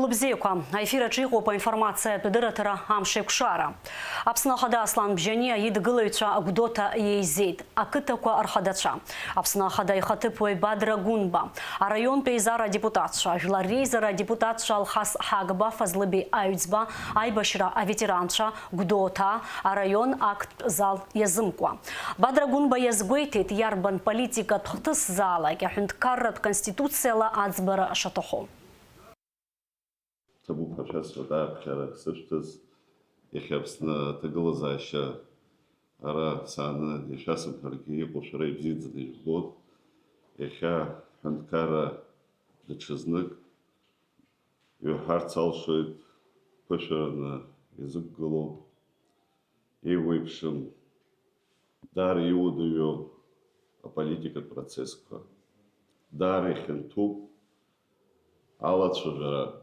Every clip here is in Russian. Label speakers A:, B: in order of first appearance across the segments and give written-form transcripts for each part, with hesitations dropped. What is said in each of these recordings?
A: Клубзейква. Эфира Чигопа информация педератора Амшекшара. Апснахада Аслан Бжания Идгалыча Агудота Ейзейд. Акытаква Архадача. Апснахада Ихатыпуэй Бадра Гунба. А район Пейзара депутатша. Жларейзара депутатша Алхас Хагба Фазлыби Аюцба. Айбашира Аветеранша Гудота. А район Акт Зал Язымква. Бадра Гунба Язгуйтит Ярбан политика Тхтыс Зала. Яхунткаррат Конституцияла Ацбара Шатохо.
B: Табу профессор да пхера сыштыз ихепсна тыгылызаща ара саны ишасым харки кушрай бзидзны жгод иха ханткара дчызнык юхарцалшует пышерна язык голов и выпшим дар иудую а политика процесска дар ихенту алачужара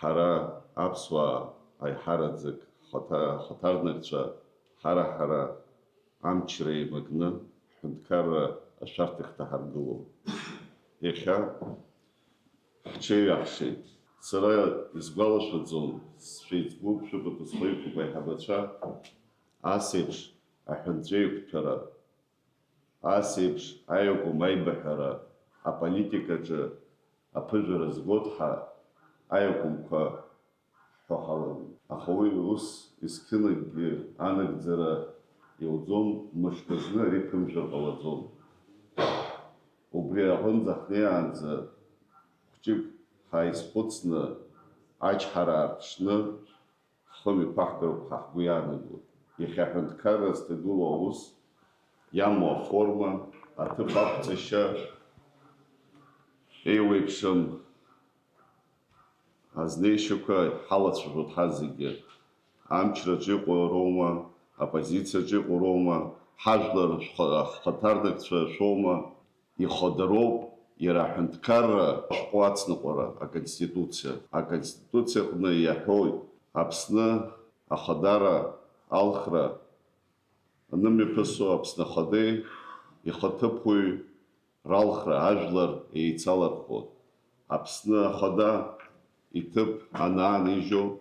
B: Хара апсва ай харадзик хатарнакча хара амчрей магна хунткара ашартых тахаргулу. Иха хчеяхши сара изгалашадзон с Facebook шубата слойку байхабача асипш ахунджей ктара асипш айоку майбахара а политика же апыжера сгодха Айокумка хахалан. Ахои ус искиланги анагдзера иудзон мышказны рипымжыр баладзон. Убри ахын захнеанза хчик хайспуцны ачхара арпшны хыми пахкару хахгуянагу. Ихахынткара стыгула ус ямо форма аты бабцаща эйуэпшым Азнейшука халацужут хазиги. Амчра джику Рома, оппозиция джику Рома, хажлар хатардакча шома, и ходоров, и рахунткара шкуацнукора, а конституция. А конституция худна яхой, апсна, ахадара, алхра. Нами песо апсна ходы, и хотыпуй, ралхра, ажлар, и ицалар ход. Апсна хода, Итып ана нижо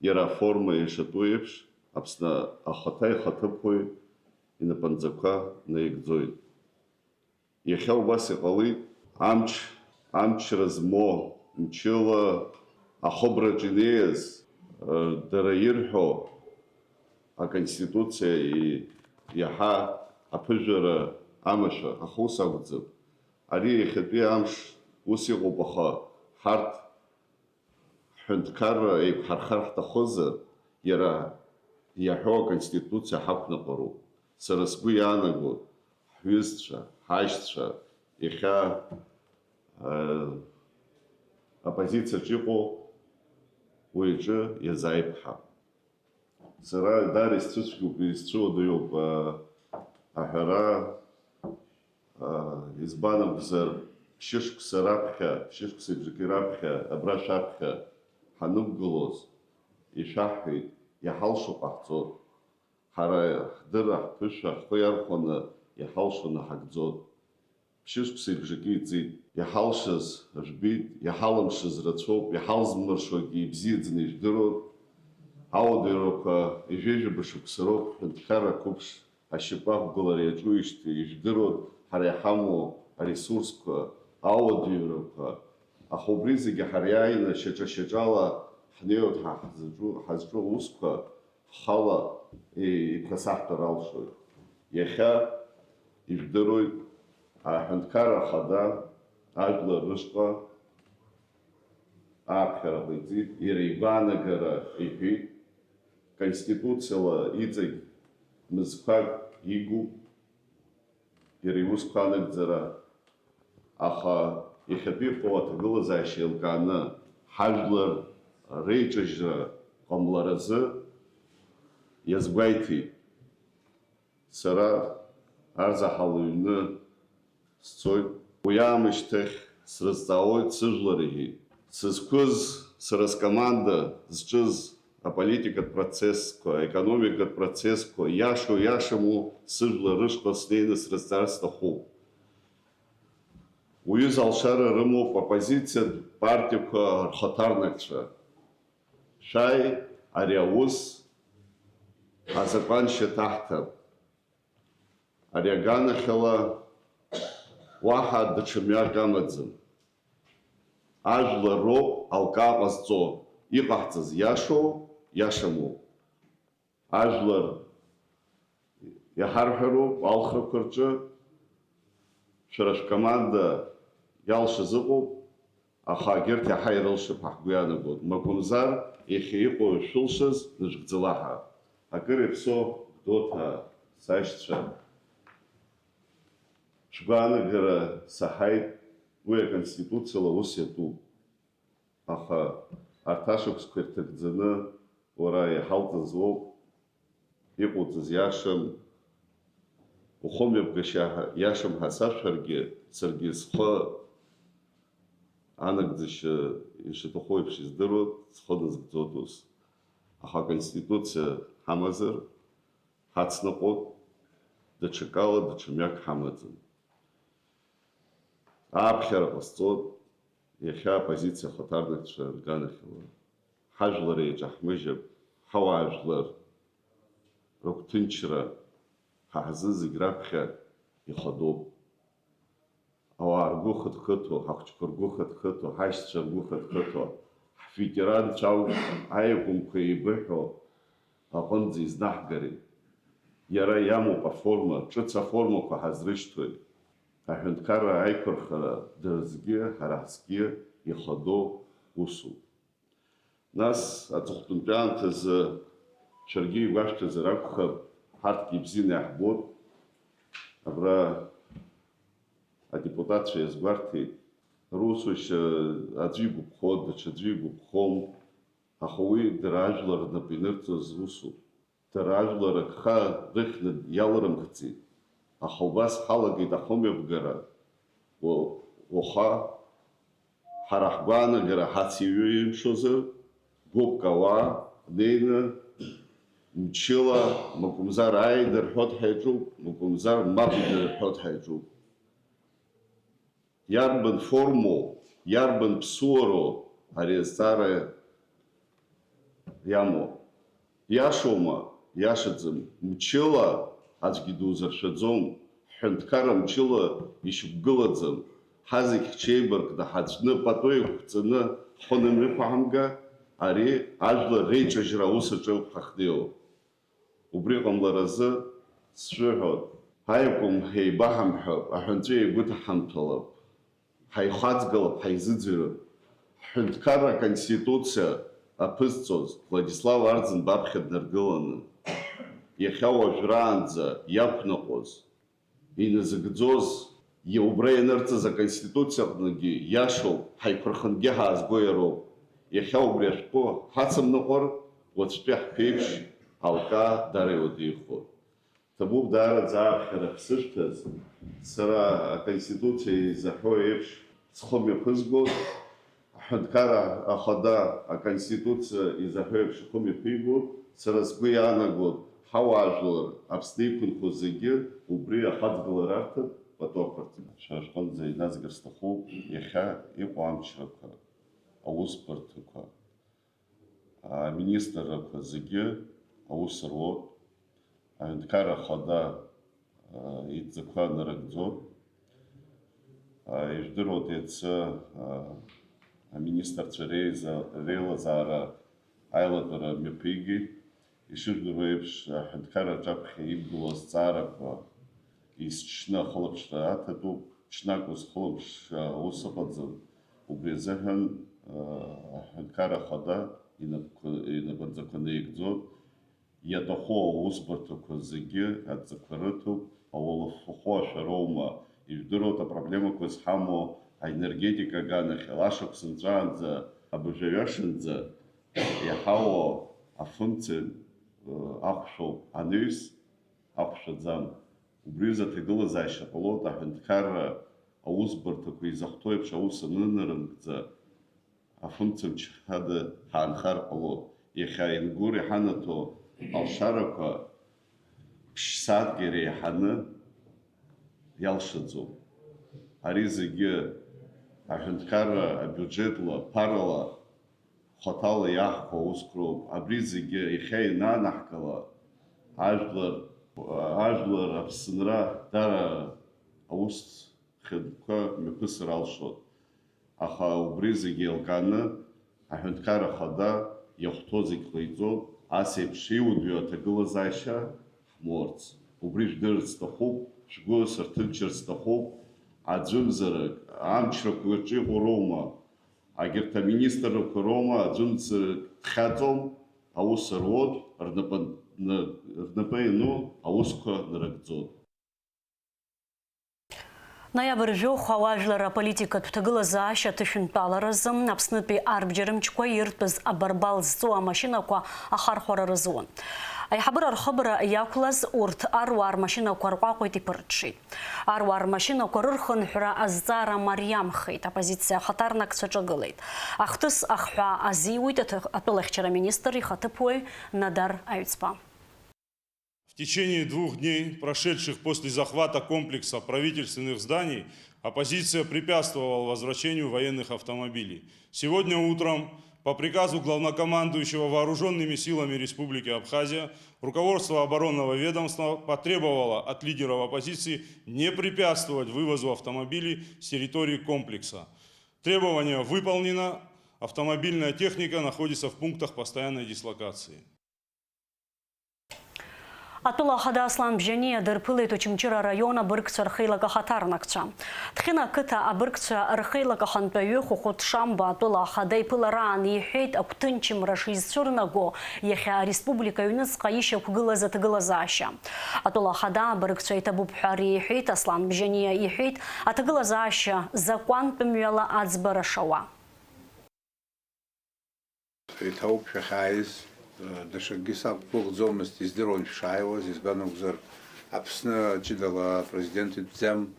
B: яра форма ешатуевш апсна ахатай хатыпой и на панзака на игдзой. Ехал баси қалы амч размо мчила ахобра джинеез дараирхо а конституция и яха апыжера амаша ахуса гудзып. Ари ехатуи амш уси губаха харт Хунткара и хархархта хоза яра яхо конституция хакна пару. Сараску янагу хвистша, хащша, иха оппозиция чипо уйче язайпха. Сара дари стучку пристчу даю ахара избанам бзер пшишку сарапха, пшишку сиджикирапха, абрашапха. Ханугголос ишахит яхалшу пахцот хара дыра пыша хоярхона яхалшуна хагзот пшишкси бжикидзи яхалшыз жбит яхаламшыз рацоп яхалзмыршоги бзидзни ждырот аудерока ижежи башуксырот хара купш ашипах голариачуишти ждырот харяхамо ресурска аудерока Ахобризиги харяина шечала хнеот хазжу уска хала и прасахтар алшой. Еха иждеруй аханткара хада ажла рышка апхара быдзи ирибана гара ихи конституцияла идзиг мызквак игу ириусканак дзара аха Ихапи по отгылазащи илканы хажлар рейчажра комларазы язгвайти сара арзахалуйны сцой уямыштых срастаой цыжлариги сыскуз сраскоманда счыз а политика процесско экономика процесско яшему цыжла рышко снейны срастарста ху уҩыза алшара рымоуп оппозициатә партиақәа рхаҭарнакцәа. Шәааи, ари аус азакәаншьа таҳҭап. Ари аганахьала уаҳа даҽа мҩак амаӡам. Ажәлар роуп алкаа ҟазҵо, иҟаҳҵаз иашоу, иашамоу. Ажәлар иҳарҳәароуп алхрақәа рҿы, шәара шәкоманда иалшаз ыҟоуп, аха егьырҭ иаҳа ирылшап ҳа ҳгәы иаанагоит. Макәымзар, иахьа иҟоу шәылшаз нажәгӡалаҳа. Акыр иаԥсо Гәдоуҭа сашьцәа, шәгәаанагара саҳаит, уи аконституциала ус иатәуп. Аха арҭ ашықәсқәа ирҭагӡаны уара иҳалҵыз лоуп, иҟоуҵаз иашам, ухәымҩаԥгашьа иашам ҳәа сашәҳәаргьы, саргьы схы анагӡашьа ишаҭаху еиԥш издыруеит, схы назгӡоит ус. Аха аконституциа ҳамазар, ҳацныҟәоит, даҽакала, даҽа мҩак ҳамаӡам. Ааԥхьара ҟасҵоит, иахьа апозициа ахаҭарнакцәа рганахьала. Ҳажәлар еиҿаҳмыжьып, ҳауаажәлар рыгәҭынчра ҳа ҳзы зегь раԥхьа ихадоуп. Ауаа ргәы хыҭхыҭо, ҳахәҷқәа ргәы хыҭхыҭо, ҳашьцәа ргәы хыҭхыҭо, ҳветеранцәа аиакәымқәа еибыҳәо аҟынӡа изнаҳгари. Иара иамоуп аформа, ҿыц аформақәа ҳазрышьҭуеит. Аҳәынҭқарра аиқәырхара дырзгьы, ҳара ҳзгьы ихадоу усуп. Нас аҵыхәтәантәи аамҭазы шәаргьы игәашәҭазар акәхап, ҳарҭгьы ибзианы иаҳбоит. Абра адепутатцәа иазгәарҭеит, русушьа аӡәы игәаԥхоит, даҽаӡәы игәаԥхом, аха уи дара ажәлар рнапы инырҵоз усуп. Дара ажәлар агха рыхьны иалрымхӡеит. Аха убас ҳалагеит ахәымҩаԥгара, уаха ҳара ҳгәаанагара ҳациҩимшозар, гәыԥк ауаа неины мчыла, макәымзар ааида рҳәоит ҳаиҿуп, макәымзар мап ида рҳәоит ҳаиҿуп. Иарбан формоу, иарбан ԥсуароу ари азҵаара иамоу? Иашоума? Иашаӡам. Мчыла аӡәгьы дузыршәаӡом. Ҳҳәынҭқарра мчыла ишьақәгылаӡам. Ҳазегь ҳҽеибаркны ҳаӡәны пату еиқәҵаны ҳхәы намҩықәаҳамга, ари ажәлар реиҿажьра аус аҿы ҳахнеиуп. Убри ҟамларазы сшәыҳәоит, ҳаиакәым еибаҳамҳәап, аҳәынҵәа еигәыдҳамҭәалап, ҳаихаҵгылап, ҳаизыӡырҩып. Ҳҳәынҭқарра аконституциа аԥызҵоз Владислав Арӡын баԥхьа днаргыланы, иахьа уажәраанӡа иақәнаҟәоз, иназыгӡоз, убра ианырҵаз аконституциаҟнагьы иашоуп, ҳаиқәырхангьы ҳаазго иароуп. Иахьа убри ашәҟәы ҳацымныҟәар, уаҵәтәи ҳԥеиԥш алкаа дара иуадаҩхоит. Ҭабуп даараӡа ааԥхьара ҳсышьҭаз, сара аконституциа изаҳәо еиԥш схы мҩаԥызгоит, аҳәынҭқарра ахада аконституциа изаҳәо еиԥш ихы мҩаԥигоит, сара сгәы иаанагоит, ҳауаажәлар Аԥсны иқәынхо зегьы убри ахаҵгылара арҭап, пату ақәырҵара. Шәара шәҟынӡа иназгар сҭахуп, иахьа иҟоу амчрақәа, аусбарҭақәа, аминистррақәа зегьы аус руот, аҳәынҭқарра ахада идҵақәа нарыгӡоит. Ижәдыруеит иацы аминистрцәа реилазаара аилатәара мҩаԥигеит. Ишыжәдыруа еиԥш, аҳәынҭқарра аҿаԥхьа иқәгылоу азҵаарақәа изҿшьны ахылаԥшра аҭатәуп, ҽнак узхылаԥшша ус ыҟаӡам. Убри азыҳәан аҳәынҭқарра ахада инапынҵақәа наигӡоит. Иаҭаху аусбарҭақәа зегьы адҵақәа рыҭоуп, ауалафахәы ашәароума. Ижәдыруеит апроблемақәа зҳамоу аенергетика аганахьала, ашықәс нҵәаанӡа, абыржәаҩашынӡа иаҳауа афункциа ахәшәоуп, аныҩс ахәшәаӡам. Убри азы аҭагылазаашьа ҟалоит, аҳәынҭқарра аусбарҭақәа изахәҭоу еиԥш аус анынарымкӡа афункциа мчҳада ҳаанхар ҟалоит. Иахьа Ингәыр иҳанаҭо алшарақәа ԥшь-сааҭк иара иаҳаны иалшаӡом. Ари зегьы аҳәынҭқарра абиуџьетла, ԥарала, хәаҭала иаҳқәа аусқәроуп. Абри зегьы ихьаа инанаҳкыла ажәлар Аԥсынра дара аус хьыдқәа мҩаԥысыр алшоит. Аха убри зегьы еилкааны аҳәынҭқарра Ахада иахәҭоу зегьы ҟаиҵоит. Ас еиԥш иуадаҩу аҭагылазаашьа ҳмоурц. Убри жәдырырц сҭахуп, шәгәы сырҭынчырц сҭахуп. Аӡәымзарак амчрақәа рҿы иҟоу роума, агьырҭ аминистрқәа роума аӡәымзарак дхьаҵом, аус руот, рнапы иану аусқәа нарыгӡоит.
A: Ноиабр жәохә ауаажәлар аполитикатә ҭагылазаашьа аҭышәынтәаларазы Аԥснытәи арбџьарымчқәа иртәыз абарбал зҵоу амашьынақәа ахархәара рызун. Аиҳабыра рхыбра иақәлаз урҭ аруаа рмашьынақәа рҟәаҟәеит, иԥырҽит. Аруаа рмашьынақәа рырхынҳәра азҵаара мариамхеит, апозициа ахаҭарнакцәа ҿагылеит. Ахҭыс ахҳәаа азиуит атәылахьчара министр ихаҭыԥуаҩ Надар Аҩӡба.
C: В течение 2 дней, прошедших после захвата комплекса правительственных зданий, оппозиция препятствовала возвращению военных автомобилей. Сегодня утром по приказу главнокомандующего вооруженными силами Республики Абхазия руководство оборонного ведомства потребовало от лидеров оппозиции не препятствовать вывозу автомобилей с территории комплекса. Требование выполнено, автомобильная техника находится в пунктах постоянной дислокации.
A: Атәыла Ахада Аслан Бжьаниа дырԥылеит Очамчыра раион абыргцәа рхеилак ахаҭарнакцәа. Ҭхьына ақыҭа абыргцәа рхеилак ахантәаҩы Хәыхәыт Шамба атәыла Ахада иԥылараан иҳәеит агәҭынчымра шизцәырнаго иахьа ареспублика аҩныҵҟа ишьақәгылаз аҭагылазаашьа. Атәыла Ахада абыргцәа иҭабуп ҳәа иҳәеит Аслан Бжьаниа, иҳәеит аҭагылазаашьа закәантә мҩала аӡбара шауа.
D: Даҽакгьы сақәгәыӷӡомызт, издыруан шәшааиуаз, избан акәзар Аԥсны ҷыдала апрезидент итәӡам,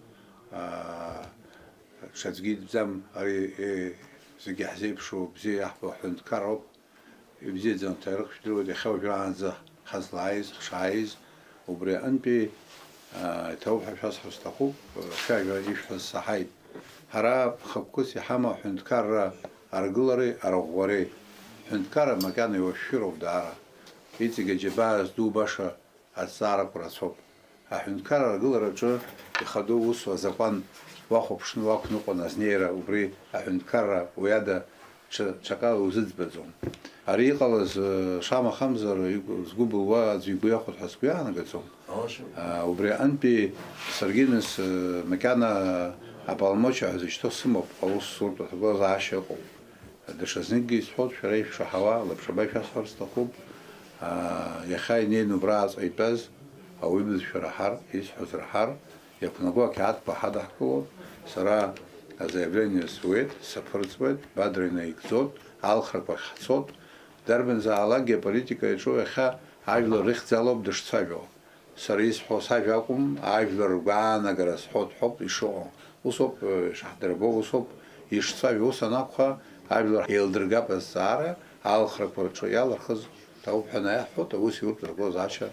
D: ҽаӡәгьы итәӡам, ари зегьы ҳзеиԥшу бзиа иаҳбо ҳҳәынҭқар ауп, ибзиаӡан аҭоурых жәдыруеит, иахьа уажәраанӡа ҳазлааиз, ҳшааиз, убри аҟынтәи иҭоуп ҳәа шәасҳәо сҭахуп, шәажәа ишәҳәаз саҳаит. Ҳара хықәкыс иҳамоу аҳәынҭқарра аргылареи арӷәӷәареи. Аҳәынҭқарра макьана иуашәшәыроуп даара. Иҵегь аџьабаа зду баша азҵаарақәа рацәоуп. Аҳәынҭқарра аргылараҿы ихадоу усу азакәан уахәаԥшны уақәныҟәан азнеира, убри аҳәынҭқарра уи ада ҽакала узыӡбаӡом. Ари иҟалаз шамахамзар згәы былуа аӡәы игәы иахәоит ҳәа сгәы иаанагаӡом. Убри аҟынтәи саргьы нас макьана аполномочиа ҳәа зышьҭоу сымоуп, аусутә аҭагылазаашьа ыҟоуп. Даҽазныкгьы исҳәоит, шәара ишәшаҳауа, лабшаба ишәасҳәар сҭахуп, иахьа инеины убрааҵҟа итәаз ауаҩы бызшәа раҳар, исҳәоз раҳар, иақәнаго ақьаадқәа ҳадаҳкылоит, сара азаявление суеит, саԥырҵуеит, Бадра инаигӡоит, алхрақәа ҳцоит, дарбанзаалакгьы аполитика иаҿу иахьа ажәлар рыхьӡалоуп дышцәажәо. Сара исҳәо сажәа акәым, ажәлар ргәаанагара сҳәоит ҳәоуп ишыҟоу. Усоуп ишаҳдырбо, усоуп ишцәажәо, ус анакәха ажәлар еилдыргап азҵаара, алхрақәа рҿы иалархыз ҭауп ҳәа наиаҳҳәоит, аус иуртә аҭагылазаашьа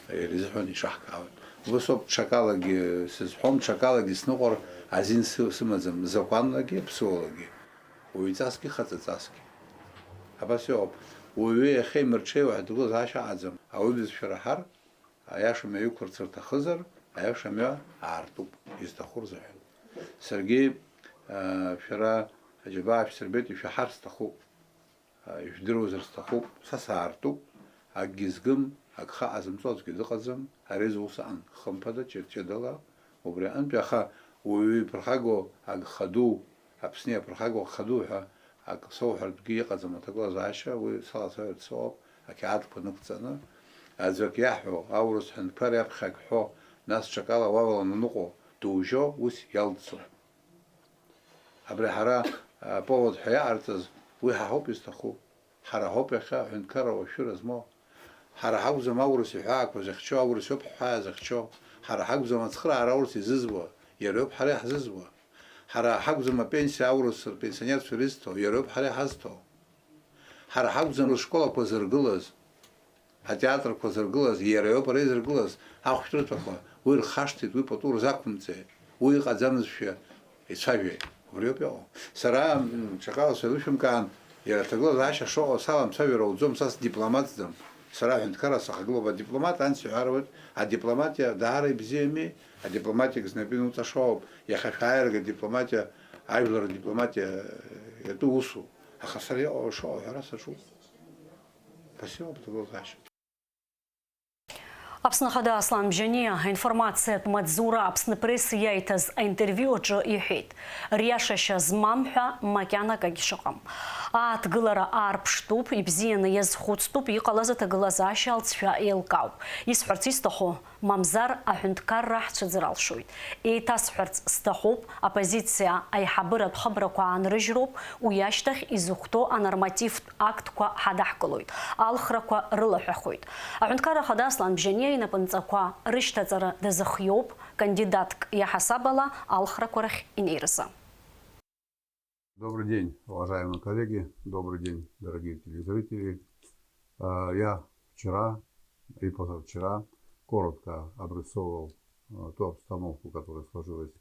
D: ирзыҳәан ишаҳкаауеит. Убасоуп ҽакалагьы сызҳәом, ҽакалагьы сныҟәар азин сымаӡам, закәанлагьы, ԥсыуалагьы, уаҩҵасгьы, хаҵаҵасгьы. Абас иоуп. Уаҩы иахьа имырҽеиуа аҭагылазаашьа аҟаӡам. Ауаҩы бызшәа раҳар, аиаша мҩа иқәырц рҭахызар, аиаша мҩа аартуп, изҭаху рзыҳәан. Саргьы шәара аџьабаа шәсырбеит, ишәаҳар сҭахуп, ишәдыруазар сҭахуп, са саартуп, акгьы згым, ак хаҟа зымҵо аӡәгьы дыҟаӡам, ари зус аҟан, хымԥада, ҷыдала, убри аҟынтәи аха уаҩы иԥырхаго ак хаду, Аԥсны иаԥырхаго ак хаду ҳәа ак соуҳәартәгьы иҟаӡам аҭагылазаашьа, уи салацәажәаратә соуп, ақьаадқәа нықәҵаны, аӡәк иаҳәо, аурыс ҳәынҭқар иаԥхьа ак ҳәо, нас ҽакала уаваланы ныҟәо, дужьо, ус иалдцо. Абри ҳара повод ҳәа иаҟарҵаз, уи ҳаҳауп изҭаху. Ҳара ҳауп иахьа аҳәынҭқарра уашәыра змоу. Ҳара ҳакәӡам аурыс иҳәаақәа захьчо, аурыс иоуп ҳҳәаа захьчо. Ҳара ҳакәӡам ацхыраара аурыс изызуа, иара иоуп ҳара иаҳзызуа. Ҳара ҳакәӡам апенсиа аурыс рпенсионерцәа ирызҭо, иара иоуп ҳара иҳазҭо. Ҳара ҳакәӡам рышколақәа зыргылаз, атеатрқәа зыргылаз, иара иоуп ара изыргылаз, ахәшәтәырҭақәа, уи рхашҭит, уи пату рзақәымҵеит, уи иҟаӡамызшәа ицәажәеит. Врёпел. Сара чакал следующим кан. Я тагло заша шо салам саверо дзом сас дипломатом. Сара хенткара сахаглоба дипломат ансиарват, а дипломатия дары бземи, а дипломатия гзнабину ташоп. Я хашаерга дипломатия, айвлар дипломатия эту усу. А хасаря шо я раз ашу. Спасибо, тагло заша.
A: Апсны хада Аслан Бжьани информация Мадзура апсны пресс яйтаз интервью джо ихит. Ряшаща змамха макяна кагишакам. Ат гылара арпштуп и бзиена язхудступ и қалазата гылазаша алцфя елкау. Исхвартистаху мамзар ахунткар рах цудзиралшуит. И тасхварц стахуп оппозиция айхабырат хабраку ан рыжруп уяштах изухто анорматив актква хадахкалуит. Алхраква рылахахуит. Ахунткар хада Аслан Бжьани на панцаква рыштазара дезахьёб кандидатк яхасабала алхракварах инейрса.
E: Добрый день, уважаемые коллеги, добрый день, дорогие телезрители. Я вчера и позавчера коротко обрисовывал ту обстановку, которая сложилась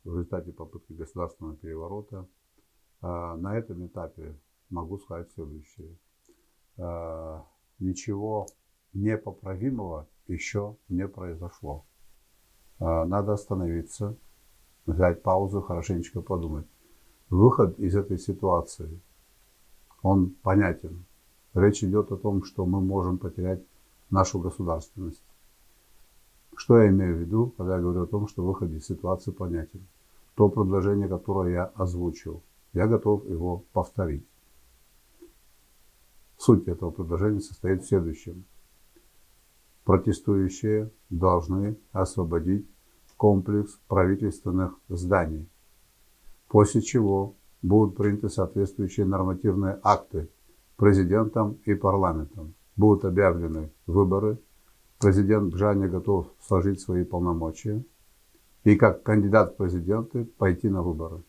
E: в результате попытки государственного переворота. На этом этапе могу сказать следующее. Ничего непоправимого еще не произошло. Надо остановиться, взять паузу, хорошенечко подумать. Выход из этой ситуации, он понятен. Речь идет о том, что мы можем потерять нашу государственность. Что я имею в виду, когда я говорю о том, что выход из ситуации понятен? То предложение, которое я озвучил, я готов его повторить. Суть этого предложения состоит в следующем. Протестующие должны освободить комплекс правительственных зданий, после чего будут приняты соответствующие нормативные акты президентом и парламентом. Будут объявлены выборы. Президент Бжьани готов сложить свои полномочия и как кандидат в президенты пойти на выборы.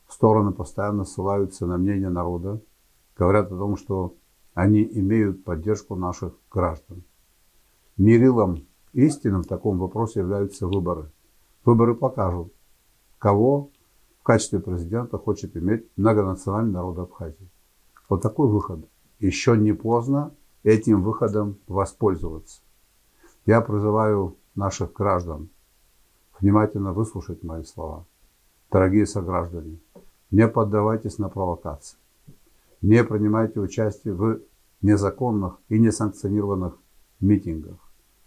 E: Стороны постоянно ссылаются на мнение народа, говорят о том, что они имеют поддержку наших граждан. Мерилом истины в таком вопросе являются выборы. Выборы покажут, кого в качестве президента хочет иметь многонациональный народ Абхазии. Вот такой выход. Еще не поздно этим выходом воспользоваться. Я призываю наших граждан внимательно выслушать мои слова. Дорогие сограждане, не поддавайтесь на провокации. Не принимайте участие в незаконных и несанкционированных митингах.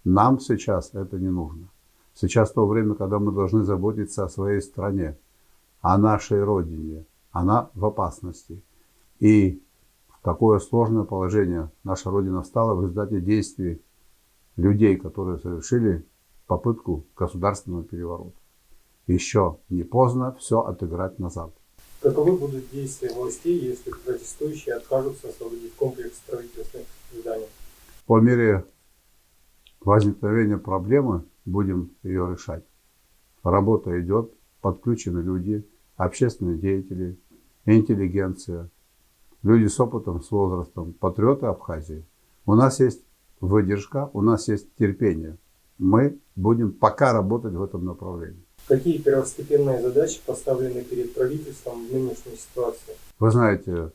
E: Нам сейчас это не нужно. Сейчас то время, когда мы должны заботиться о своей стране, о нашей родине. Она в опасности. И в такое сложное положение наша родина встала в результате действий людей, которые совершили попытку государственного переворота. Еще не поздно все отыграть назад.
F: Каковы будут действия властей, если протестующие откажутся освободить комплекс правительственных зданий?
E: По мере возникновения проблемы будем ее решать. Работа идет, подключены люди, общественные деятели, интеллигенция, люди с опытом, с возрастом, патриоты Абхазии. У нас есть выдержка, у нас есть терпение. Мы будем пока работать в этом направлении.
F: Какие первостепенные задачи поставлены перед правительством в нынешней ситуации?
E: Вы знаете,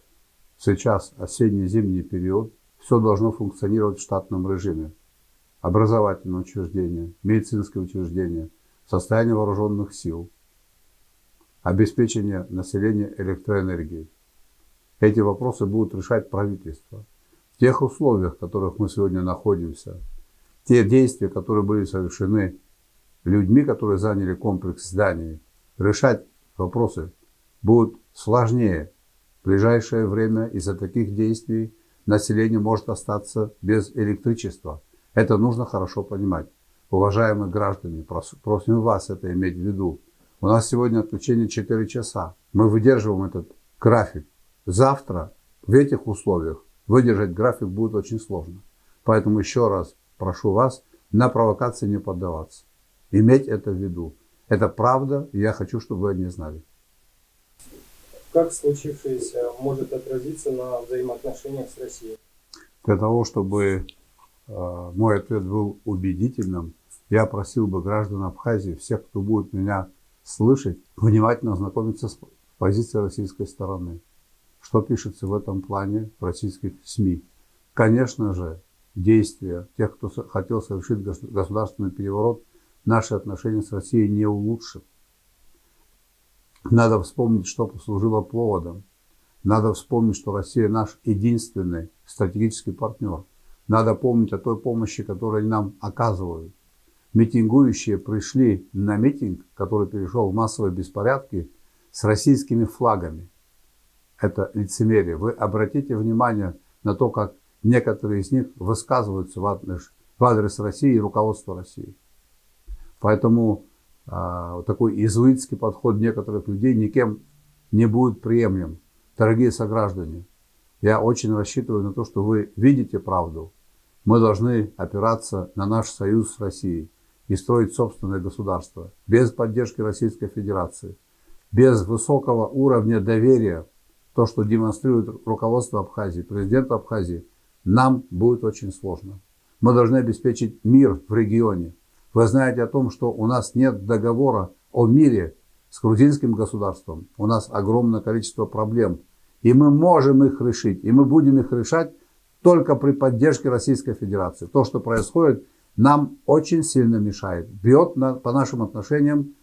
E: сейчас осенне-зимний период, все должно функционировать в штатном режиме. Образовательные учреждения, медицинские учреждения, состояние вооруженных сил, обеспечение населения электроэнергией. Эти вопросы будут решать правительство. В тех условиях, в которых мы сегодня находимся, те действия, которые были совершены людьми, которые заняли комплекс зданий, решать вопросы будут сложнее. В ближайшее время из-за таких действий население может остаться без электричества. Это нужно хорошо понимать. Уважаемые граждане, просим вас это иметь в виду. У нас сегодня отключение 4 часа. Мы выдерживаем этот график. Завтра в этих условиях выдержать график будет очень сложно. Поэтому еще раз прошу вас на провокации не поддаваться. Иметь это в виду. Это правда, и я хочу, чтобы вы это не знали.
F: Как случившееся может отразиться на взаимоотношениях с Россией?
E: Для того, чтобы мой ответ был убедительным, я просил бы граждан Абхазии, всех, кто будет меня слышать, внимательно ознакомиться с позицией российской стороны. Что пишется в этом плане в российских СМИ? Конечно же, действия тех, кто хотел совершить государственный переворот, наши отношения с Россией не улучшат. Надо вспомнить, что послужило поводом. Надо вспомнить, что Россия наш единственный стратегический партнер. Надо помнить о той помощи, которую они нам оказывают. Митингующие пришли на митинг, который перешел в массовые беспорядки, с российскими флагами. Это лицемерие. Вы обратите внимание на то, как некоторые из них высказываются в адрес России и руководства России. Поэтому такой иезуитский подход некоторых людей никем не будет приемлем. Дорогие сограждане, я очень рассчитываю на то, что вы видите правду. Мы должны опираться на наш союз с Россией и строить собственное государство без поддержки Российской Федерации, без высокого уровня доверия. То, что демонстрирует руководство Абхазии, президент Абхазии, нам будет очень сложно. Мы должны обеспечить мир в регионе. Вы знаете о том, что у нас нет договора о мире с грузинским государством. У нас огромное количество проблем. И мы можем их решить. И мы будем их решать только при поддержке Российской Федерации. То, что происходит, нам очень сильно мешает. Бьет по нашим отношениям,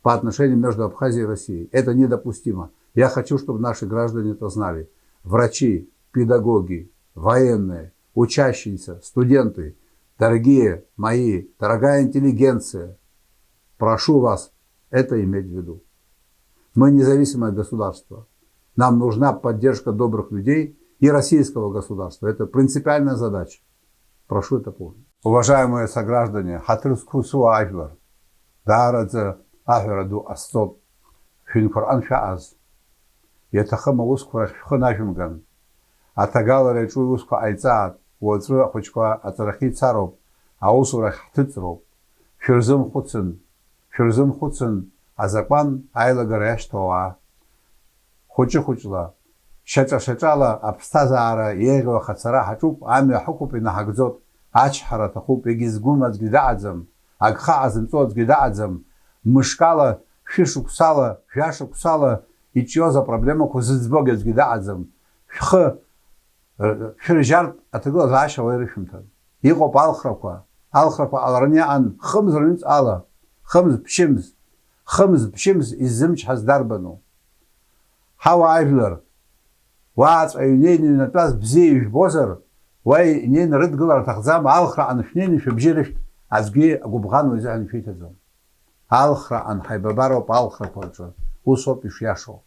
E: по отношениям между Абхазией и Россией. Это недопустимо. Я хочу, чтобы наши граждане это знали. Врачи, педагоги, военные, учащиеся, студенты, дорогие мои, дорогая интеллигенция, прошу вас это иметь в виду. Мы независимое государство. Нам нужна поддержка добрых людей и российского государства. Это принципиальная задача. Прошу это помнить. Уважаемые сограждане, хатырскусу ажвар, дарадзе ажвараду астот, финкор анфяаз, етахама усквар хонажумган, атагала речуй усква айцаат, уоцруя хочква атарахи цароб, аусура хатыцроб, фюрзым хуцин, азакван айлагарештова, хоча, шачала, абстазара, егла хацара хачуп, амя хукупи нахагзот, ачхара тахуп, егизгумац гидаадзам, агха азымцоц гидаадзам, мышкала, фишуксала, фяшуксала, и чё за проблема кузызбогец гидаадзам, фиржарт, атыгла заша вайрышимтан. Иго алхрапа алраняан, хымз рынц ала, хымз пшимз иззымч хаздарбану. Хава айфлер, вац айнейни натаз бзеиш бозар, вай нейн рыдгылар тахзам, алхра аншнейни шабжиришт, азги губган визан фитазам. Алхра ан хайбабароп алхра порча, усоп ишяшо.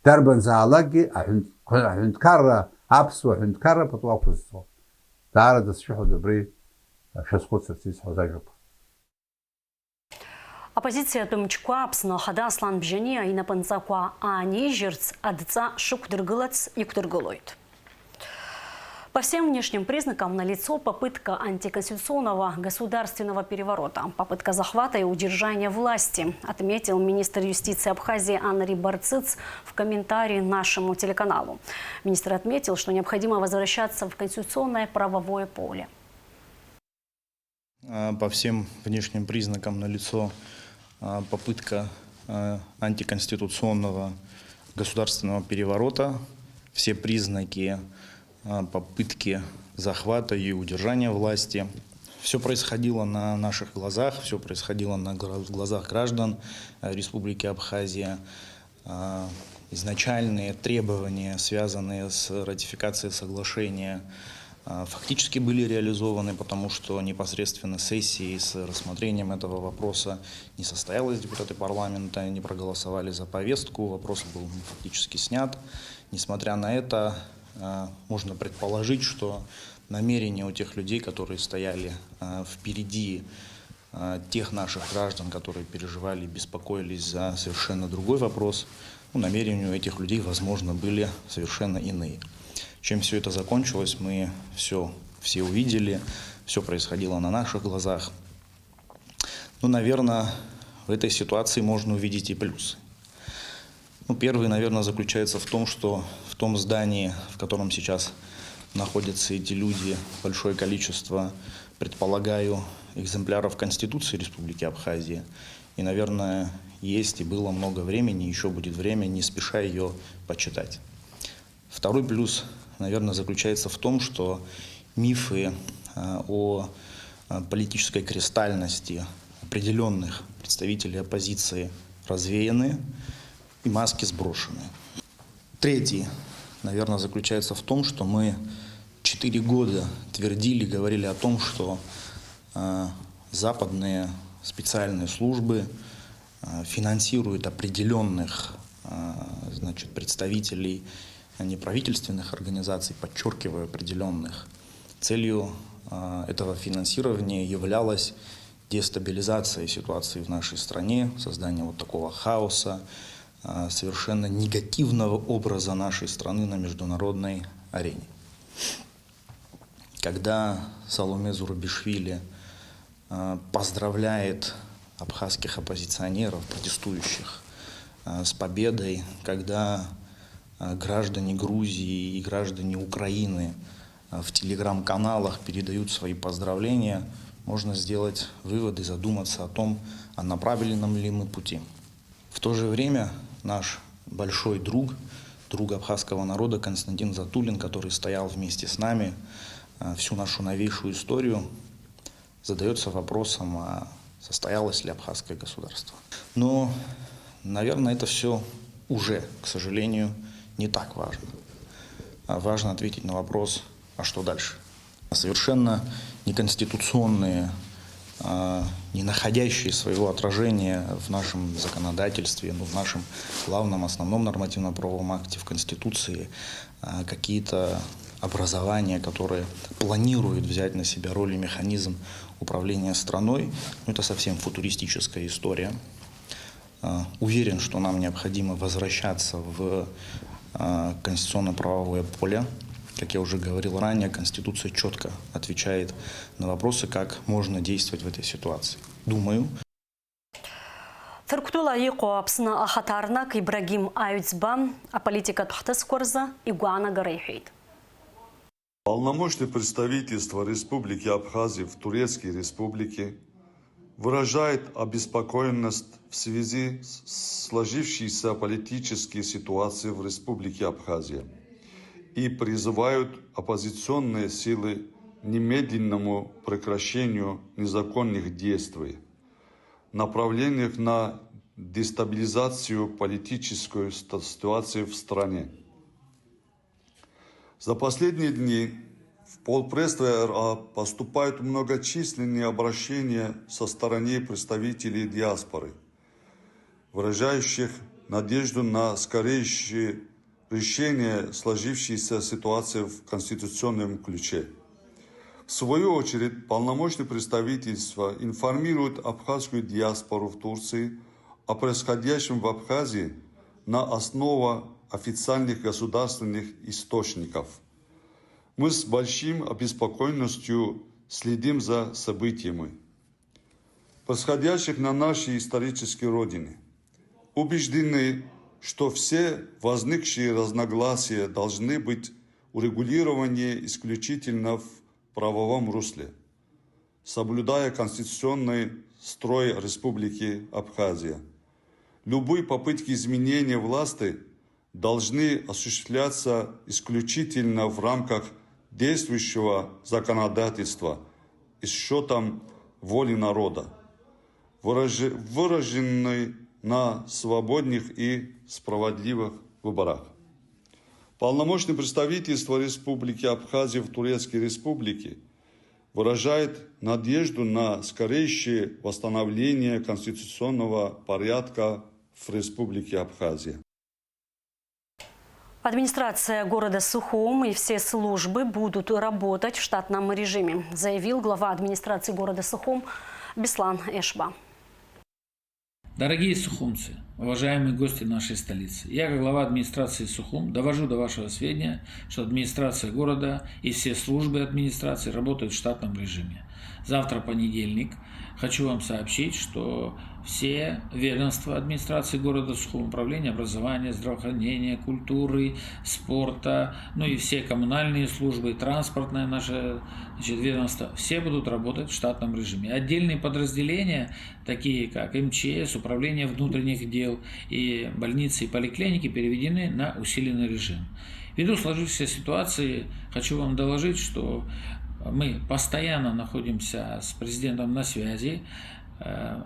E: Дарбан заалаги, ахюнткарра, апсу ахюнткарра потуакузцо. Дара да сшихо добрый, шасхоцер цис хозайжоп.
A: Оппозиция Томчква Апсынахада Аслан Бжани и Напанцаква Анижерц Адца Шукдыргылац и Ктыргылойт. По всем внешним признакам налицо попытка антиконституционного государственного переворота, попытка захвата и удержания власти, отметил министр юстиции Абхазии Анри Барцыц в комментарии нашему телеканалу. Министр отметил, что необходимо возвращаться в конституционное правовое поле.
G: По всем внешним признакам налицо попытка антиконституционного государственного переворота. Все признаки попытки захвата и удержания власти. Все происходило на наших глазах, все происходило на глазах граждан Республики Абхазия. Изначальные требования, связанные с ратификацией соглашения, фактически были реализованы, потому что непосредственно сессии с рассмотрением этого вопроса не состоялось. Депутаты парламента не проголосовали за повестку, вопрос был фактически снят. Несмотря на это, можно предположить, что намерения у тех людей, которые стояли впереди тех наших граждан, которые переживали и беспокоились за совершенно другой вопрос, намерения у этих людей, возможно, были совершенно иные. Чем все это закончилось, мы все увидели, все происходило на наших глазах. Наверное, в этой ситуации можно увидеть и плюсы. Первый, наверное, заключается в том, что в том здании, в котором сейчас находятся эти люди, большое количество, предполагаю, экземпляров Конституции Республики Абхазия. И, наверное, есть и было много времени, еще будет время, не спеша ее почитать. Второй плюс, наверное, заключается в том, что мифы о политической кристальности определенных представителей оппозиции развеяны и маски сброшены. Третий, наверное, заключается в том, что мы 4 года твердили, говорили о том, что западные специальные службы финансируют определенных представителей неправительственных организаций, подчеркиваю, определенных. Целью этого финансирования являлась дестабилизация ситуации в нашей стране, создание вот такого хаоса, совершенно негативного образа нашей страны на международной арене. Когда Саломе Зурабишвили поздравляет абхазских оппозиционеров, протестующих, с победой, когда граждане Грузии и граждане Украины в телеграм-каналах передают свои поздравления, можно сделать выводы, задуматься о том, а на правильном ли мы пути. В то же время наш большой друг абхазского народа Константин Затулин, который стоял вместе с нами всю нашу новейшую историю, задается вопросом, а состоялось ли абхазское государство. Но, наверное, это все уже, к сожалению, не так важно. Важно ответить на вопрос, а что дальше? Совершенно неконституционные, не находящие своего отражения в нашем законодательстве, в нашем главном, основном нормативно-правовом акте, в Конституции, какие-то образования, которые планируют взять на себя роль и механизм управления страной, это совсем футуристическая история. Уверен, что нам необходимо возвращаться в конституционно-правовое поле. Как я уже говорил ранее, Конституция четко отвечает на вопросы, как можно действовать в этой ситуации. Думаю.
A: Тырктула иқо апсына ахатарнак Ибрагим Аюцбам, а политика тухтас корза Игуана Гарейхейд.
H: Полномочное представительство Республики Абхазия в Турецкой Республике выражает обеспокоенность в связи с сложившейся политической ситуацией в Республике Абхазия и призывают оппозиционные силы к немедленному прекращению незаконных действий, направленных на дестабилизацию политической ситуации в стране. За последние дни в полпредства РА поступают многочисленные обращения со стороны представителей диаспоры, выражающих надежду на скорейшее решение сложившейся ситуации в конституционном ключе. В свою очередь, полномочное представительство информирует абхазскую диаспору в Турции о происходящем в Абхазии на основе официальных государственных источников. Мы с большим обеспокоенностью следим за событиями, происходящих на нашей исторической родине. Убеждены, что все возникшие разногласия должны быть урегулированы исключительно в правовом русле, соблюдая конституционный строй Республики Абхазия. Любые попытки изменения власти должны осуществляться исключительно в рамках действующего законодательства и с учетом воли народа, выраженной на свободных и справедливых выборах. Полномочное представительство Республики Абхазия в Турецкой Республике выражает надежду на скорейшее восстановление конституционного порядка в Республике Абхазия.
A: Администрация города Сухум и все службы будут работать в штатном режиме, заявил глава администрации города Сухум Беслан Эшба.
I: Дорогие сухумцы, уважаемые гости нашей столицы, я, как глава администрации Сухум, довожу до вашего сведения, что администрация города и все службы администрации работают в штатном режиме. Завтра понедельник. Хочу вам сообщить, что все ведомства администрации города Сухум, управления образования, здравоохранения, культуры, спорта, ну и все коммунальные службы, транспортное наше ведомство, все будут работать в штатном режиме. Отдельные подразделения, такие как МЧС, Управление внутренних дел и больницы и поликлиники, переведены на усиленный режим. Ввиду сложившейся ситуации хочу вам доложить, что мы постоянно находимся с президентом на связи,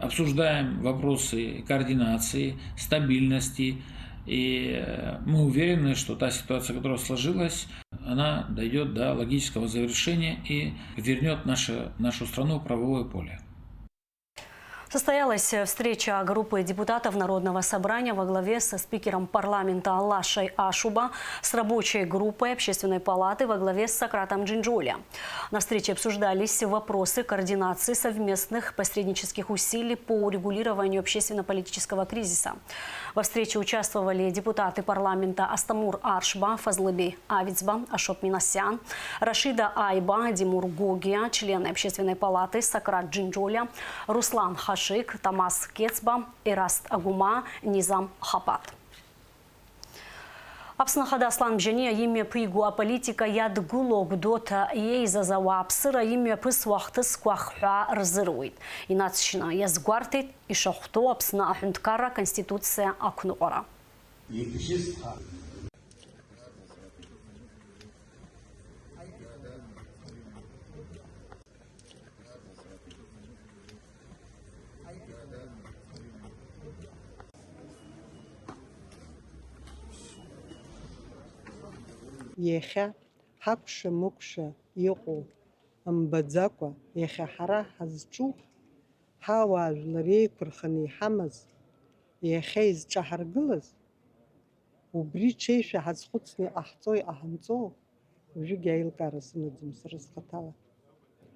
I: обсуждаем вопросы координации, стабильности, и мы уверены, что та ситуация, которая сложилась, она дойдет до логического завершения и вернет нашу страну в правовое поле.
A: Состоялась встреча группы депутатов Народного собрания во главе со спикером парламента Алашей Ашуба с рабочей группой Общественной палаты во главе с Сократом Джинджоли. На встрече обсуждались вопросы координации совместных посреднических усилий по урегулированию общественно-политического кризиса. Во встрече участвовали депутаты парламента Астамур Аршба, Фазлыби Авицба, Ашот Минасян, Рашида Айба, Димур Гогия, члены Общественной палаты Сократ Джинджоли, Руслан Хашик, Тамас Кецба, Ираст Агума, Низам Хапат. Апснахада Аслан Бжания имя пригуа политика яд гулог дота ей за завапсыра имя присвахты сквахха разырует. Иначе язгвартит и шахто апсна ахунткара конституция акнуора.
J: Иахьа ҳакәша-мыкәша иҟоу мбаӡакәа, иахьа ҳара ҳазҿу, ҳауаа жәлар еиқәырханы иҳамаз, иахьа изҿаҳаргылаз, убри ҽеишәа ҳазхәыцны иҟаҳҵо, иҟаҳамҵо, уажәыгьы аилкаара сымаӡам сара схаҭала.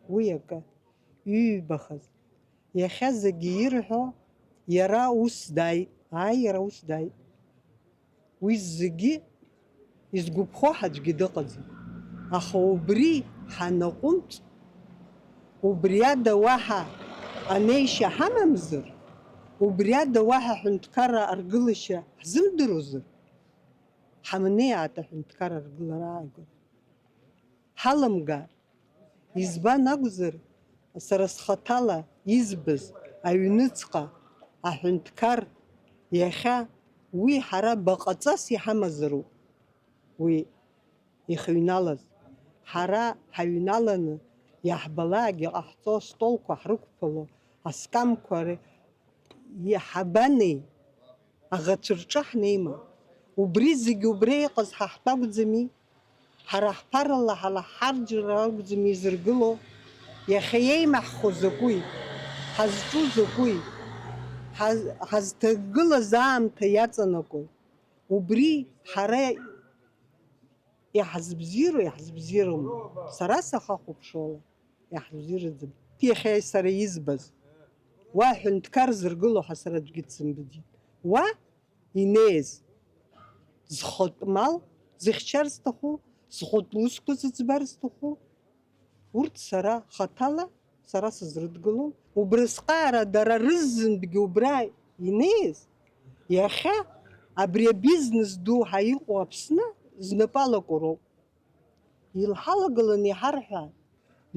J: Уи акы иҩбахаз, иахьа зегьы ирҳәо, иара ус дааит, иара ус дааит. Уи зегьы изгәыԥхо ҳаӡәгьы дыҟаӡам. Аха убри ҳанаҟәымҵ, убри ада уаҳа анеишьа ҳамамзар, убри ада уаҳа ҳҳәынҭқарра аргылашьа ҳзымдыруазар, ҳамнеиаат аҳәынҭқарра аргылара аагара. Ҳаламгар, избан акәзар, сара схаҭала избаз аҩныҵҟа аҳәынҭқар иахьа уи ҳара баҟаҵас иҳамазароуп. Уи ихыҩналаз, ҳара ҳаҩналаны иаҳбалаагь иҟаҳҵо астолқәа ҳрықәԥало, аскамқәа ҳабанеи, аӷацәырҿы ҳнеима. Убри зегьы убри иҟаз ҳа ҳтәакәӡами, ҳара ҳԥарала ҳалаҳарџьра акәӡами изыргыло. Иахьа иеимаҳхо закәи, ҳазҿу закәи, ҳазҭагылаз аамҭа иаҵанакуи. Убри ҳара иҳазбзироу, иҳазбзиром. Сара сахахәаԥшуала, иҳазбзираӡам. Иахьа сара избаз, уа ҳәынҭқар зыргыло ҳа сара аӡәгьы дсымбаӡеит. Уа инеиз, зхатә мал зыхьчар зҭаху, зхатә усқәа зыӡбар зҭаху, урҭ сара хаҭала, сара сызрыдгылом. Убрысҟаара дара рызынтәгьы убра инеиз, иахьа абри абизнес ду ҳа иҟоу Аԥсны знапалақәо роуп. Илҳалагыланы иҳарҳәа,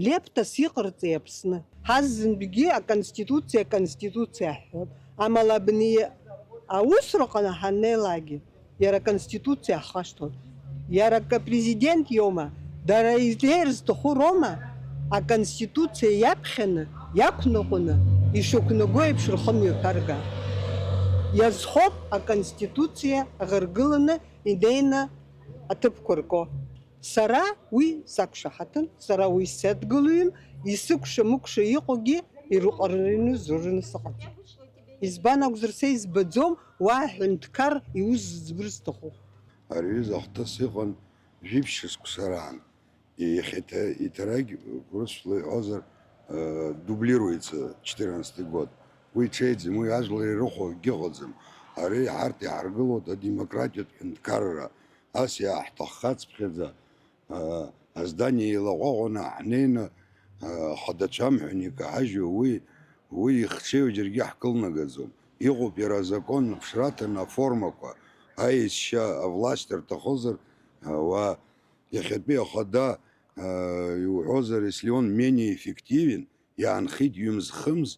J: лептас иҟарҵеи Аԥсны. Ҳазынтәгьы аконституциа ҳҳәап. Амала абни аусраҟны ҳаннеилаагьы, иара аконституциа ҳхашҭуан. Иара апрезидент иоума, дара излеир зҭаху роума, аконституциа иаԥхьаны, иақәныҟәаны, ишықәнаго еиԥш рхымҩаԥарга. Иазхоуп аконституциа аӷаргыланы инеины аҭыԥқәа рко. Сара уи сақәшаҳаҭын, сара уи садгылаҩым, исыкәша-мыкәша иҟоугьы ирыҟараны зураны сыҟаӡам. Избан акәзар са избаӡом, уа ҳәынҭқар иус зыӡбыр зҭаху.
K: Аҩыза ахҭыс иҟан жәиԥшьызқәа сараан. Иҭарагь урысла иҳәозар дублируется 14 год. Уи ҽеиӡам, уи ажәлар ирыхәо акгьы ыҟаӡам. Ари ҳарҭ иҳаргылоит адемократиатә ҳәынҭқарра. Ас иааҳҭаххацыԥхьаӡа аздание еилаҟәаҟәаны ҳнеины ҳадацәам ҳәа иникаҳажьу уи ихцәеи џьаргьы ҳкылнагаӡом. Иҟоуп иара азакон ԥшраҭаны аформақәа, аешьа, авласть рҭахозар, иахьатәи ахада иуҳәозар, если он менее эффективен, иаанхеит ҩымз-хымз,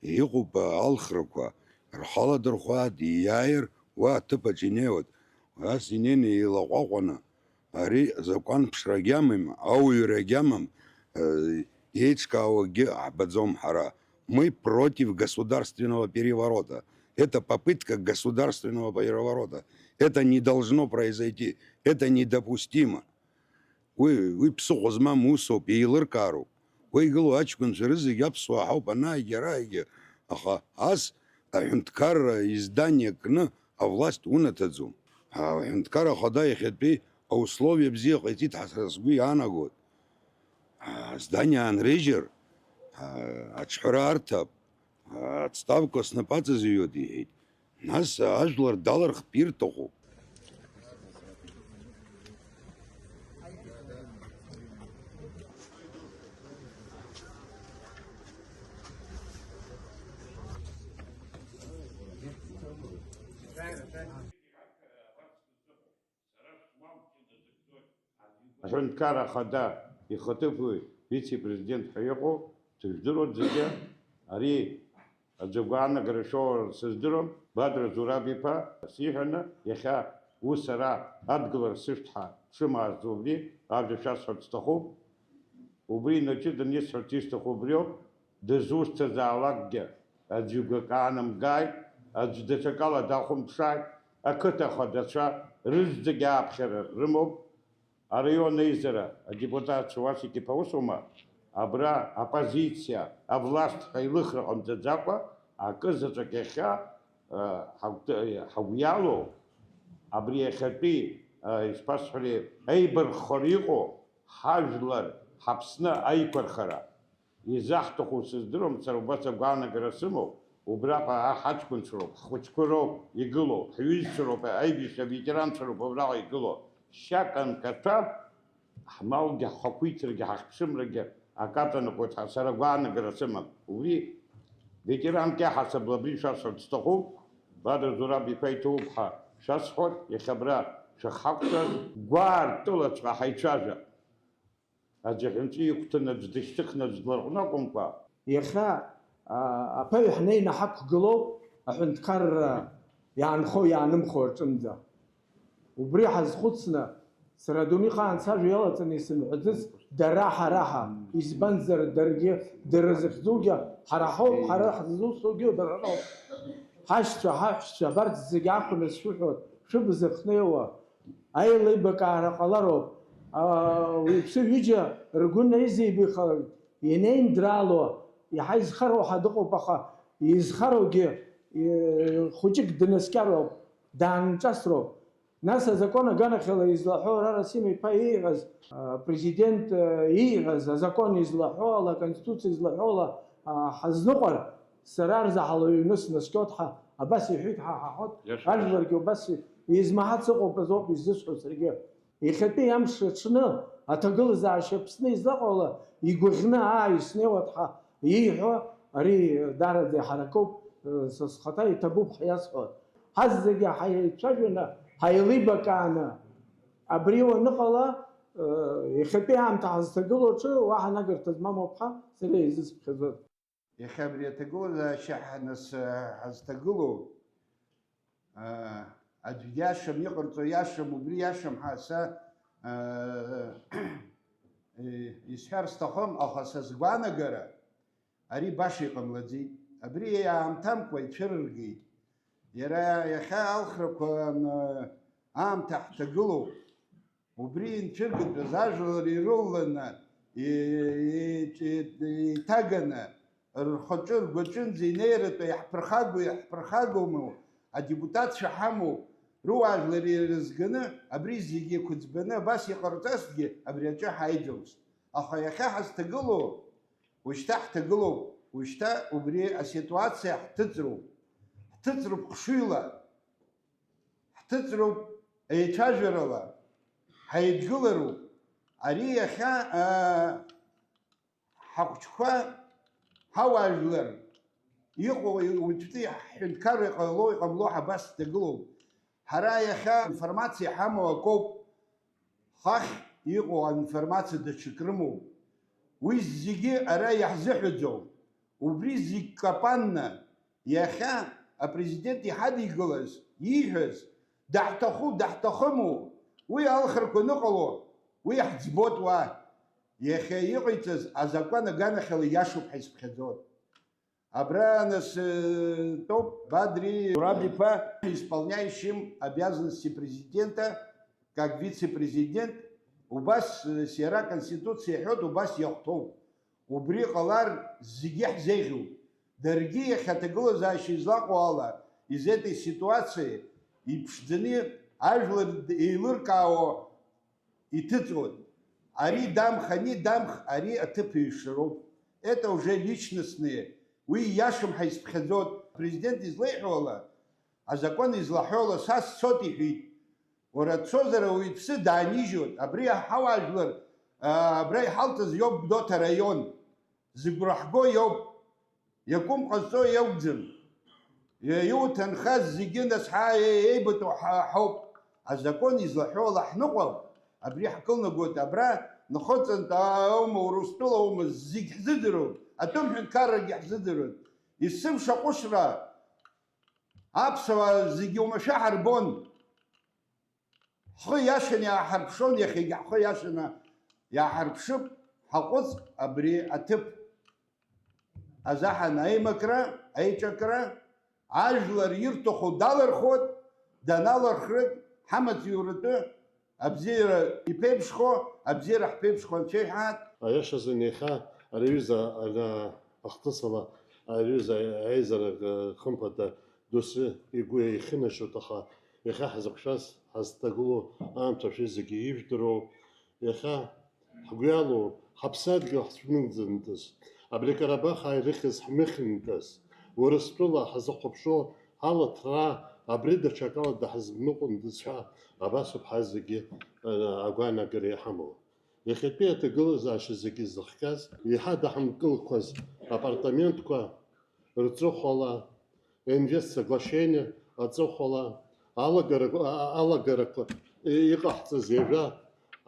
K: иҟоуп алхрақәа, рхала дырхәааит, ииааир, уа аҭыԥаҿ инеиуеит. Ас инеины еилаҟәаҟәаны, ари закәан ԥшра агьамам, ауаҩра агьамам, еиҿкаауагьы ҳбаӡом ҳара. Мы против государственного переворота. Это попытка государственного переворота. Это не должно произойти. Это недопустимо. Уи ԥсыхәа змам усоуп, еилыркаароуп. Уи игылоу аҷкәынцәа рызегьы аԥсуаа ҳауп анааигьы араагьы. Аха ас аҳәынҭқарра издание кны авласть унаҭаӡом. Аҳәынҭқар ахада иахьатәи аусловиа бзиа ҟаиҵеит ҳара сгәы иаанагоит. Здание аанрыжьыр, аҽҳәара арҭап, отставка снапы аҵазҩуеит иҳәеит. Нас ажәлар далырхтә ирҭахуп.
B: Аҳәынҭқар ахада ихаҭыԥуаҩ вице-президент ҳәа иҟоу дыжәдыруа зегьы ари аӡагәаанагара шоура сыздыруам, Бадра Зураб-иԥа сиҳәаны иахьа ус сара адгылара сышҭҳәа дшымааз убри абџьар шәасҳәарц сҭахуп. Убри инаҷыдан исҳәарц исҭаху убриоуп, дызусҭазаалакгьы аӡәы аанамгааит, аӡәы даҽакала дахәамԥшааит, ақыҭа ахадацәа рызегьы ааԥхьара рымоуп. Араион аизара адепутатцәа уасик иԥа усума, абра апозициа, авласть ҳәа илыхра ҟамҵаӡакәа, акы заҵәык иахьа ҳагәы иалоу, абри иахьатәи ишԥасҳәари, еибарххара иҟоу ҳажәлар ҳаԥсны аиқәырхара изаҳҭаху сыздыруам, сара убас агәаанагара сымоуп, убраҟа ҳаҷкәынцәа роуп, ҳхәыҷқәа роуп игылоу, ҳҩызцәа роуп, аибашьра ветеранцәа роуп абраҟа игылоу. Шьакан каҭәа ҳмалгьы ҳхақәиҭрагьы ҳахьԥшымрагьы акаҵанакуеит, сара агәаанагара сымам. Убри ветеранк иаҳасабала абри шәасҳәарц сҭахуп, Бадра Зураб-иԥа иҭоуп ҳәа шәасҳәоит, иахьа абра шәахҳақәшәаз гәаартылаҵәҟьа ҳаицәажәап. Аӡә аҳәынҵәа иқәҭаны аӡә дышьҭыхны аӡә дларҟәны акәымкәа.
L: Иахьа аԥаҩ ҳнеины ҳақәгылоуп аҳәынҭқарра иаанхо иаанымхо рҿынӡа. Убри ҳазхәыцны сара адунеихаан сажәа иалаҵаны исымҳәаӡыц дара ҳараҳа, избанзар даргьы дара зыхьӡугьы ҳара ҳауп, ҳара ҳзусугьы дара роуп. Ҳашьцәа, ҳаҳәшьцәа абарҭ зегьы ахәаны сшәыҳәоит, шәыбзыхнеиуа аилибакаара ҟалароуп. Уиԥсы ҩыџьа ргәы наизеибихалоит, инеиндрало, иаҳа изхароу ҳа дыҟоуп, аха изхароугьы хәыҷык днаскьароуп, даанҿасроуп. Нас азакон аганахьала излаҳәо Рара Сима-иԥа ииҳәаз, президент ииҳәаз, азакон излаҳәо ала, аконституциа излаҳәо ала ҳазныҟәар, сара арзаҳала ҩны снаскьоит ҳәа абас иҳәеит ҳа ҳаҳәот, ажәларгьы убас измаҳац ыҟоуп азоуп иззысҳәо саргьы. Иахьатәи амш аҽны аҭагылазаашьа Аԥсны излаҟоу ала игәаӷьны снеиуеит ҳәа ииҳәо, ари даараӡа иҳаракуп, са схаҭа иҭабуп ҳәа иасҳәоит. Ҳаз зегьы ҳаицәажәаны ҳаилибакааны абри уаныҟала иахьатәи аамҭа ҳазҭагылоу аҿы уаҳа нагарҭа змамоуп ҳәа сара изысԥхьаӡоит.
M: Иахьа абри аҭагылазаашьа ҳазҭагылоу аӡәы иашам, иҟарҵо иашам, убри иашам ҳәа са исҳәар сҭахым, аха са сгәаанагара ари баша иҟамлаӡеит. Абри аамҭамкәа ицәырыргеит. Иара иахьа алхрақәа аамҭа ҳҭагылоуп. Убри инцәыргатәыз ажәлар ирылланы, иҭаганы, рхаҿы, ргәаҿынӡа инеиратәа иаҳԥырхагоума, адепутатцәа ҳамоуп, руаажәлар ирызганы, абри зегьы еиқәыӡбаны абас иҟарҵазҭгьы абри аҿы ҳаиӡомызт. Аха иахьа ҳазҭагылоу, уажәшьҭа ҳҭагылоуп, уажәшьҭа убри аситуациа ҳҭыҵроуп. Ҳҭыҵроуп хшыҩла, ҳҭыҵроуп еицәажәарала, ҳаидгылароуп. Ари иахьа ҳахәҷқәа ҳауаажәлар иҟоу уаҵәтәи ҳҳәынҭқарра иҟало иҟамло ҳабас дагылоуп. Ҳара иахьа информациа ҳамоу акоуп, хахь иҟоу аинформациа даҽак рымоуп. Уи зегьы ара иаҳзыҳәаӡом. Убри зегь капанна иахьа апрезидент иҳадигылаз, ииҳәаз, даҳҭаху, даҳҭахыму, уи алхрақәа аныҟало, уи ҳӡбот уа. Иахьа иҟаиҵаз азакәан аганахьала иашоуп ҳәа исԥхьаӡот. Абра нас топ Бадри Ураб-иԥа, исполняющим обязанности президента, как вице-президент, убас сиара Конституциа иҳәоит, убас иахәҭоуп. Убри ҟалар зегьы ҳзеиӷьуп. Даргьы иахьа аҭагылазаашьа излаҟоу ала, из этой ситуации иԥшӡаны ажәлар еилыркаауа иҭыҵуан. Ари дамх, ани дамх, ари аҭыԥ еиҩшароуп. Это уже личностные. Уи иашам ҳәа исԥхьаӡот. Президент излеиҳәо ала, азакәан излаҳәо ала, са сцот иҳәит. Уара дцозар ауаҩ иԥсы даанижьуеит. Абри ҳауаажәлар, абра иҳалҭаз иоуп Гәдоуҭа раион. Зыгәра ҳго иоуп. Иакәым ҟазҵо иакәӡам. Иуҭанхаз зегьы нас еибыҭоу ҳауп. Азакәан излаҳәо ала ҳныҟәап. Абри ҳкылнагоит. Абра нхыҵынтә аума, Урыстәыла аума, зегь ҳзыдыруп. Атәым ҳәынҭқаррагьы ҳзыдыруп. Есымша ҟәышра аԥсуаа зегьы оумашәа ҳарбон. Ҳхы иашаны иааҳарԥшон, иахьагьы ҳхы иашаны иааҳарԥшып, ҳаҟәыҵ абри аҭыԥ азаҳан аимакра, аиҿакра, ажәлар ирҭаху далырхот, даналырхрык, ҳамаҵуратәы абзиара иԥеиԥшхо, абзиара ҳԥеиԥшхо анцәа иҳәаат.
N: Аиашазы иахьа ари аҩыза ахҭысала аҩыза аизарак хымԥада доусы игәы ихынашьоит, аха иахьа ҳзықәшәаз ҳазҭагылоу аамҭа зегьы ижәдыруоуп. Иахьа ҳгәы иалоу ҳаԥсадгьыл ҳцәнымӡандаз, абри Қарабах аирыхыз ҳмыхьындаз, Урыстәыла ҳазыхәаԥшуа ҳалаҭра абри даҽакала даҳзныҟәындаз ҳәа абасоуп ҳа зегьы агәаанагара иҳамоу. Иахьатәи аҭагылазаашьа зегьы зыхҟьаз, иаҳа даҳамкылқәаз апартаментқәа рҵыхәала, инвест соглашение аҵыхәала, алагарақәа иҟаҳҵаз ҩажәа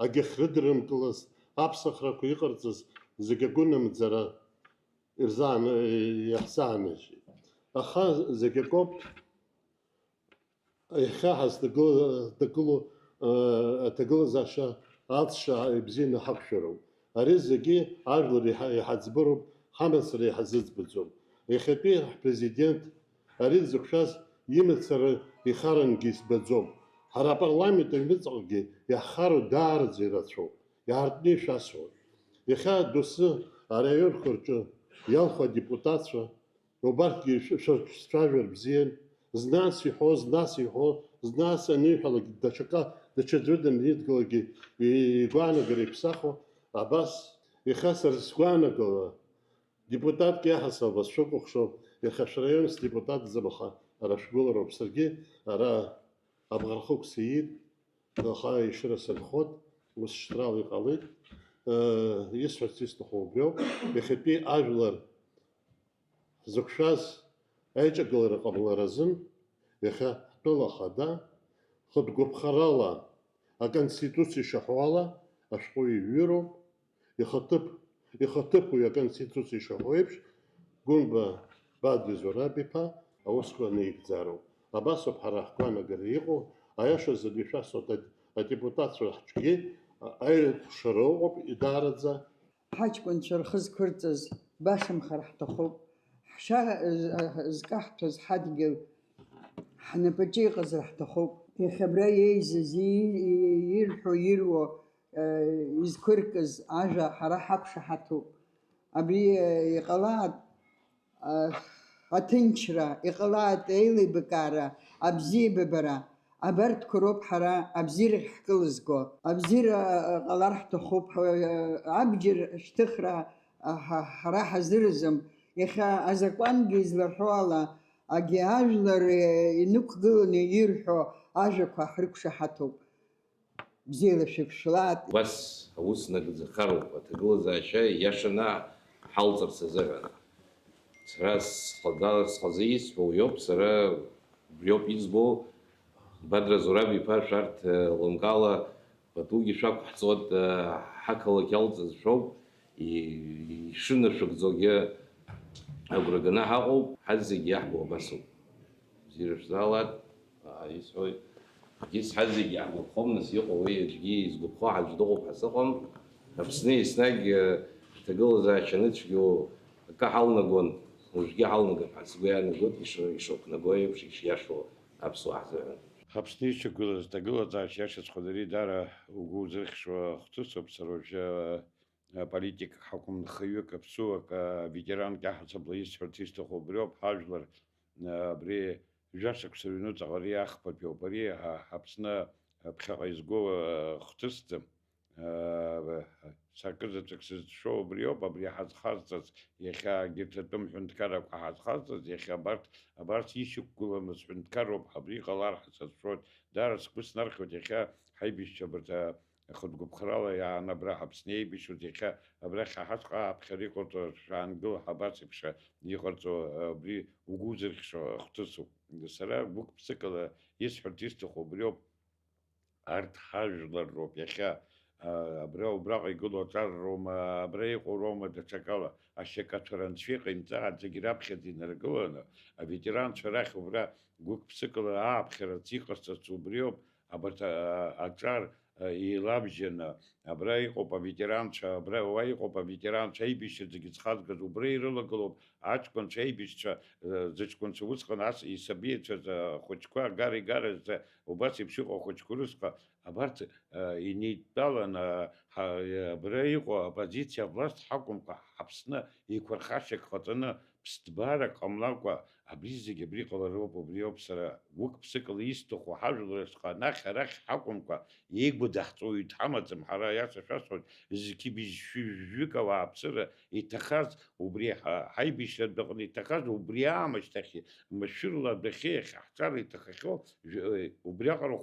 N: агьахьрыдырымкылаз, аԥсахрақәа иҟарҵаз зегьы агәынамӡара иаҳзаанажьит. Аха зегьы акоуп иахьа ҳазҭагылоу аҭагылазаашьа аҵша ибзианы ҳақәшәароуп. Ари зегьы ажәлар иҳаӡбыроуп, ҳамацара иҳазыӡбаӡом. Иахьатәи ҳпрезидент ари дзықәшәаз имацара ихарангьы избаӡом. Ҳара апарламент аҩныҵҟагьы иаҳхароу даараӡа ирацәоуп, иаартны ишәасуан. Иахьа доусы араионқәа рҿы иалху адепутатцәа убарҭгьы шәцәажәар бзиан, знас иҳәо, знас иҳәо, знас аниҳәалак даҽаӡәы идгылагьы игәаанагара иԥсахуа, абас иахьа сара сгәаанагара депутатк иаҳасаб сшәыкәыхшоу, иахьа шәраионс депутатӡам, аха ара шәгәылароуп. Саргьы ара Абӷархықә Сеид, аха ишыра сынхот, ус шьҭрала иҟалеит. Исҳәарц исҭаху убриоуп. Иахьатәи ажәлар ҳзықәшәаз аиҿагылара ҟамларазын, иахьа ҳтәыла хада хыҭгәаԥхарала аконституциа ишаҳәо ала ашәҟәы иҩыроуп. Ихаҭыԥуаҩ аконституциа ишаҳәо еиԥш Гәымба Бадри Зураб-иԥа аусқәа наигӡароуп. Абасоуп ҳара ҳгәаанагара иҟоу. Аиашазы ишәасуеит, адепутатцәа ҳҿгьы аиқәшара ыҟоуп идаараӡа.
J: Ҳаҷкәынцәа рхы зқәырҵаз башамхар ҳҭахуп. Ҳшьа зкаҳҭәаз ҳадгьыл ҳнапаҿы иҟазар ҳҭахуп. Иахьа абра иеизаз ирҳәо, ируо, изқәыркыз ажәа ҳара ҳақәшаҳаҭуп. Абри иҟалаат аҭынчра, иҟалаат еилибакаара, абзиабара. Абарҭқәа роуп ҳара абзиарахь ҳкылызго. Абзиара ҟалар ҳҭахуп, абџьар шьҭыхра ҳара ҳазыразым. Иахьа азакәангьы изларҳәо ала, агьи ажәлар инықәгыланы ирҳәо ажәақәа ҳрықәшаҳаҭуп. Бзиала шәыԥшлаат.
O: Убас аус нагӡахароуп, аҭагылазаашьа иашаны ҳалҵырц азыҳәан. Сара схазеисуа уиоуп, сара убриоуп избо, Бадра Зураб-иԥа шәарҭ лымкаала патугьы шәақәҳҵоит, ҳақалақь иалҵыз шәоуп, ишынашәыгӡогьы агәра ганы ҳаҟоуп, ҳарҭ зегьы иаҳбо абасоуп. Бзиара шәзаалааит, исҳәоит. Ҳарҭ зегьы иаҳгәаԥхом, нас иҟоу уи аӡәгьы изгәаԥхо аӡә дыҟоуп ҳәа сыҟам. Аԥсны еснагь шәҭагылазаашьа аныцәгьоу акы ҳалнагон, уажәгьы ҳалнагап ҳәа сгәы иаанагоит, ишақәнаго еиԥш, ишиашоу аԥсуаа ҳзыҳәан.
B: Аԥсны ишьақәгылаз аҭагылазаашьа иашьацәқәа дареидара угәы узырхьшәо хҭысуп, сара уажәы политик ҳақәымхаҩык аԥсуак ветеранк иаҳасабала исҳәарц исҭаху убриоуп, ҳажәлар абри жәашықәса рыҩныҵҟа иахԥатәи ауп ари Аԥсны ԥхьаҟа изго хҭысӡам. Сакызаҵәык сызшоу убриоуп, абри ҳазхазҵаз, иахьа егьырҭ атәым ҳәынҭқаррақәа ҳазхазҵаз, иахьа абарҭ ишьақәгыламыз ҳәынҭқарроуп, абри иҟалар ҳәа сазшоит. Даара сгәы снархьуеит, иахьа ҳаибашьцәа абарҭ хатәгәыԥхарала иааны абра Аԥсны еибашьуеит, иахьа абрахь ҳаҳаҵәҟьа аԥхьара иҟарҵо шаангыл ҳабарц еиԥш иҟарҵо абри угәы узырхьшо хҭысуп. Сара гәык-ԥсыкала исҳәарц исҭаху убриоуп, арҭ ҳажәлар роуп, иахьа убраҟа игылоу аҿар роума, абра иҟоу роума даҽакала, ашьакаҭәара анцәа иҟаимҵааит, зегьы раԥхьаӡа инаргыланы, аветеранцәа рахь убра гәык-ԥсыкала ааԥхьарц иҟасҵарц убриоуп, абарҭ аҿар еилабжьаны, абра иҟоуп аветеранцәа, абра уа иҟоуп аветеранцәа аибашьра зегьы зхазгаз, убра ирылагылоуп аҷкәынцәа аибашьцәа, зыҷкәынцәа усҟан ас исабиацәаз ахәыҷқәа гара-игараӡа убас еиԥш иҟоу ахәыҷқәа рысҟа, абарҭ инеидтәаланы абра иҟоу апозициа власт ҳакәымкәа, Аԥсны еиқәырхашьак ҟаҵаны, ԥсҭбаарак ҟамлакәа, абри зегьы абри ҟалароуп, убриоуп сара гәык-ԥсыкала исҭаху ҳажәларшҟа арахь ҳакәымкәа, еигәадаҳҵо дҳамаӡам, ҳара иаша шәасҳәоит, зқьи-бжьҩык ауааԥсыра иҭахаз, убри ҳаибашьра дыҟаны иҭахаз, убри аамышьҭахь машәырла адәахьы ҳҿар иҭахахьоу, убриаҟара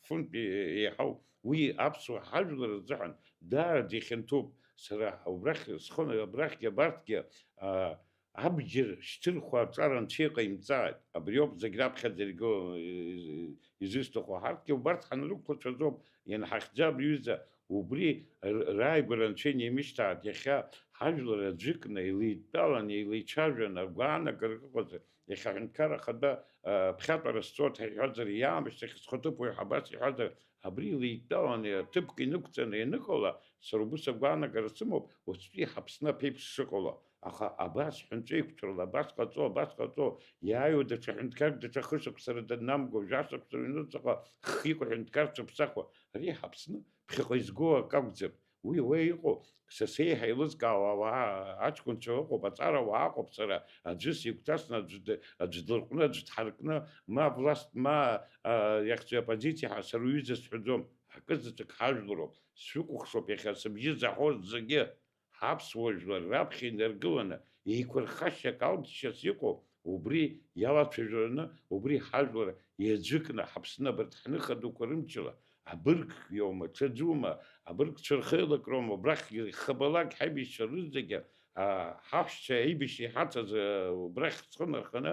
B: хәынтә еиҳау, уи аԥсуа ҳажәлар рзыҳәан даара дихьанҭоуп. Сара абрахьгьы абарҭгьы абџьар шьҭырхуа аҿар анцәа иҟаимҵааит, абриоуп зегь раԥхьаӡа изысҭаху, ҳарҭгьы убарҭ ҳанрықәлацәазоуп, ианҳахьӡа абриҩыза, убри рааигәара анцәа инеимышьҭааит, иахьа ҳажәлар аӡәыкны еилеидтәаланы, еилеицәажәаны, агәаанагара ыҟазар, иахьа аҳәынҭқар ахада ԥхьатәара сцоит ҳәа иҳәазар, иаамышьҭахь схаҭыԥуаҩ ҳабас иҳәазар, абри еилеидтәаланы ҭыԥк инықәҵаны ианыҟала, сара убыс агәаанагара сымоуп, уаҵәтәи Ҳаԥсны аԥеиԥш шыҟало. Аха абас ҳәынҵәеиқәҵәрала, абас ҟаҵо, иааиуа даҽа ҳәынҭқарк даҽа хышықәсара даннамго, жәашықәса рыҩныҵҟа хы иҟоу ҳәынҭқарцәа ԥсахуа, ари Ҳаԥсны ԥхьаҟа изго ак акәӡам. Уи иҟоу, са сеиҳа еилызкаауа ауаа, аҷкәынцәа ыҟоуп, аҵарауаа ыҟоуп, сара аӡәы сигәҭасны, аӡәы длырҟәны, аӡәы дҳаркны, ма власт, ма иахьцәа апозициа ҳәа сара уҩыза сҳәаӡом, акызаҵәык ҳажәлароуп, сшәыкәыхшоуп иахьа сыбжьы заҳоз зегьы. Аԥсуа жәлар раԥхьа инаргыланы, еиқәырхашьак алҵшьас иҟоу, убри иалацәажәараны, убри ҳажәлар иаӡәыкны Ҳаԥсны абарҭ ҳныха дуқәа рымчала, абырг иоума, ҽаӡәума, абыргцәа рхеилагроума, абрахь хабалак ҳаибашьцәа рызегьы, ҳаҳәшьцәа аибашьра иҳаҵаз убрахь схы нарханы,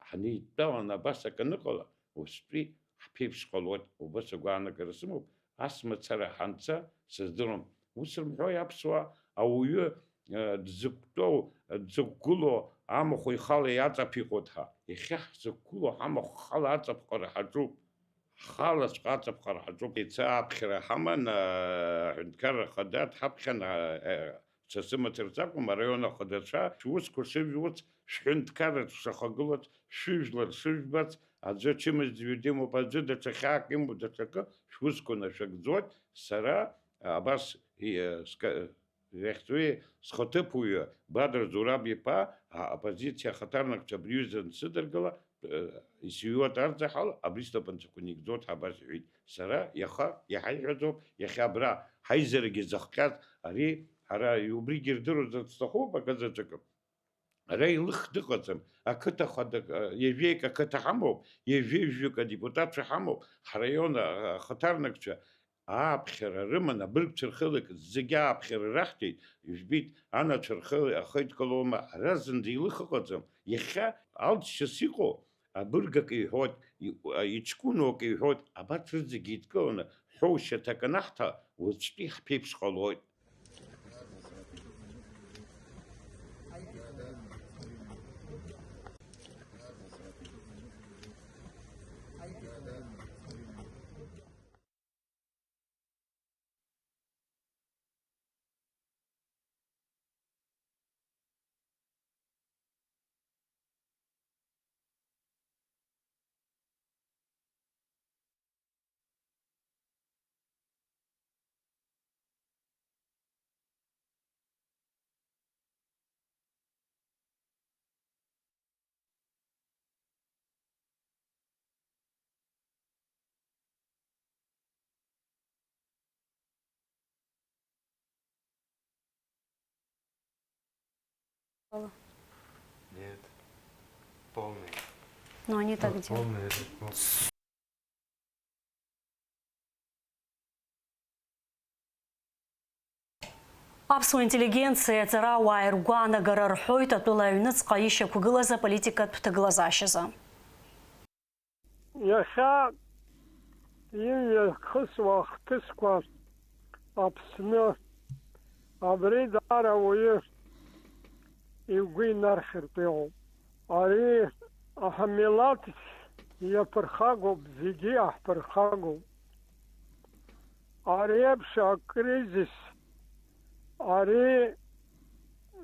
B: ҳнеидтәаланы абас ак аныҟала, уаҵәтәи ҳԥеиԥш ҟалоит, убас агәаанагара сымоуп, ас мацара ҳанца сыздырам. Ус рымҳәои аԥсуаа, ауаҩы дзықәтәоу, дзықәгылоу амахә ихала иаҵаԥиҟоит ҳәа. Иахьа ҳзықәгылоу ҳамахә хала аҵаԥҟара ҳаҿуп. Халаҵәҟьа аҵаԥҟара ҳаҿуп. Иацы аԥхьара ҳаман, аҳәынҭқарра ахада дҳаԥхьан, са сымацарц акәым, араион ахадацәа, шәусқәа шыжәуц, шәҳәынҭқарраҿ шахагылац, шәыжәлар шыжәбац, аӡәы ачымазаҩы димоуп, аӡәы даҽа хьаак имоуп, даҽакы, шәусқәа нашәыгӡоит, сара абас иахьҵәи схаҭыԥуаҩы Бадра Зураб-иԥа аопозициа ахаҭарнакцәа абриҩыза ансыдыргыла, исиуат арҵаҳала, абри снапынҵақәа никӡоит ҳәа абас иҳәеит. Сара иаха иҳаиҳәаӡоуп, иахьа абра ҳаизарагьы зыхҟьаз, ари ҳара убригьы ирдыруазарц сҭахуп аказаҵәыкы. Ара илых дыҟаӡам, ақыҭа хада, ежәеик ақыҭа ҳамоуп, ежәеижәҩык адепутатцәа ҳамоуп, ҳраион ахаҭарнакцәа,
M: ааԥхьара рыман, абыргцәа рхылак зегьы ааԥхьара рахьҭеит, ижәбеит, анацәа рхы ахеидкылома, ара зынӡа илых ыҟаӡам. Иахьа алҵшьас иҟоу, абырг акы иҳәоит, иҷкәыноу акы иҳәоит, абарҭ рызегьы еидкыланы, ҳәоушьаҭак анаҳҭа, уаҵәтәи ҳԥеиԥш ҟалоит.
P: Нет, полный.
A: Но они так делают.
P: Полный.
A: Аԥсуа интеллигенциа ҵара ауаа иргәаанагара рҳәоит атәыла аҩныҵҟа ишьақәгылаз аполитикатә ҭагылазаашьазы.
Q: Иахьа имҩахысуа ахҭысқәа Аԥсны абри даара ауаҩы игәы инархьыртә иҟоуп. Ари ҳамилаҭ иаԥырхагоуп, зегьы иаҳԥырхагоуп. Ари еиԥш акризис, ари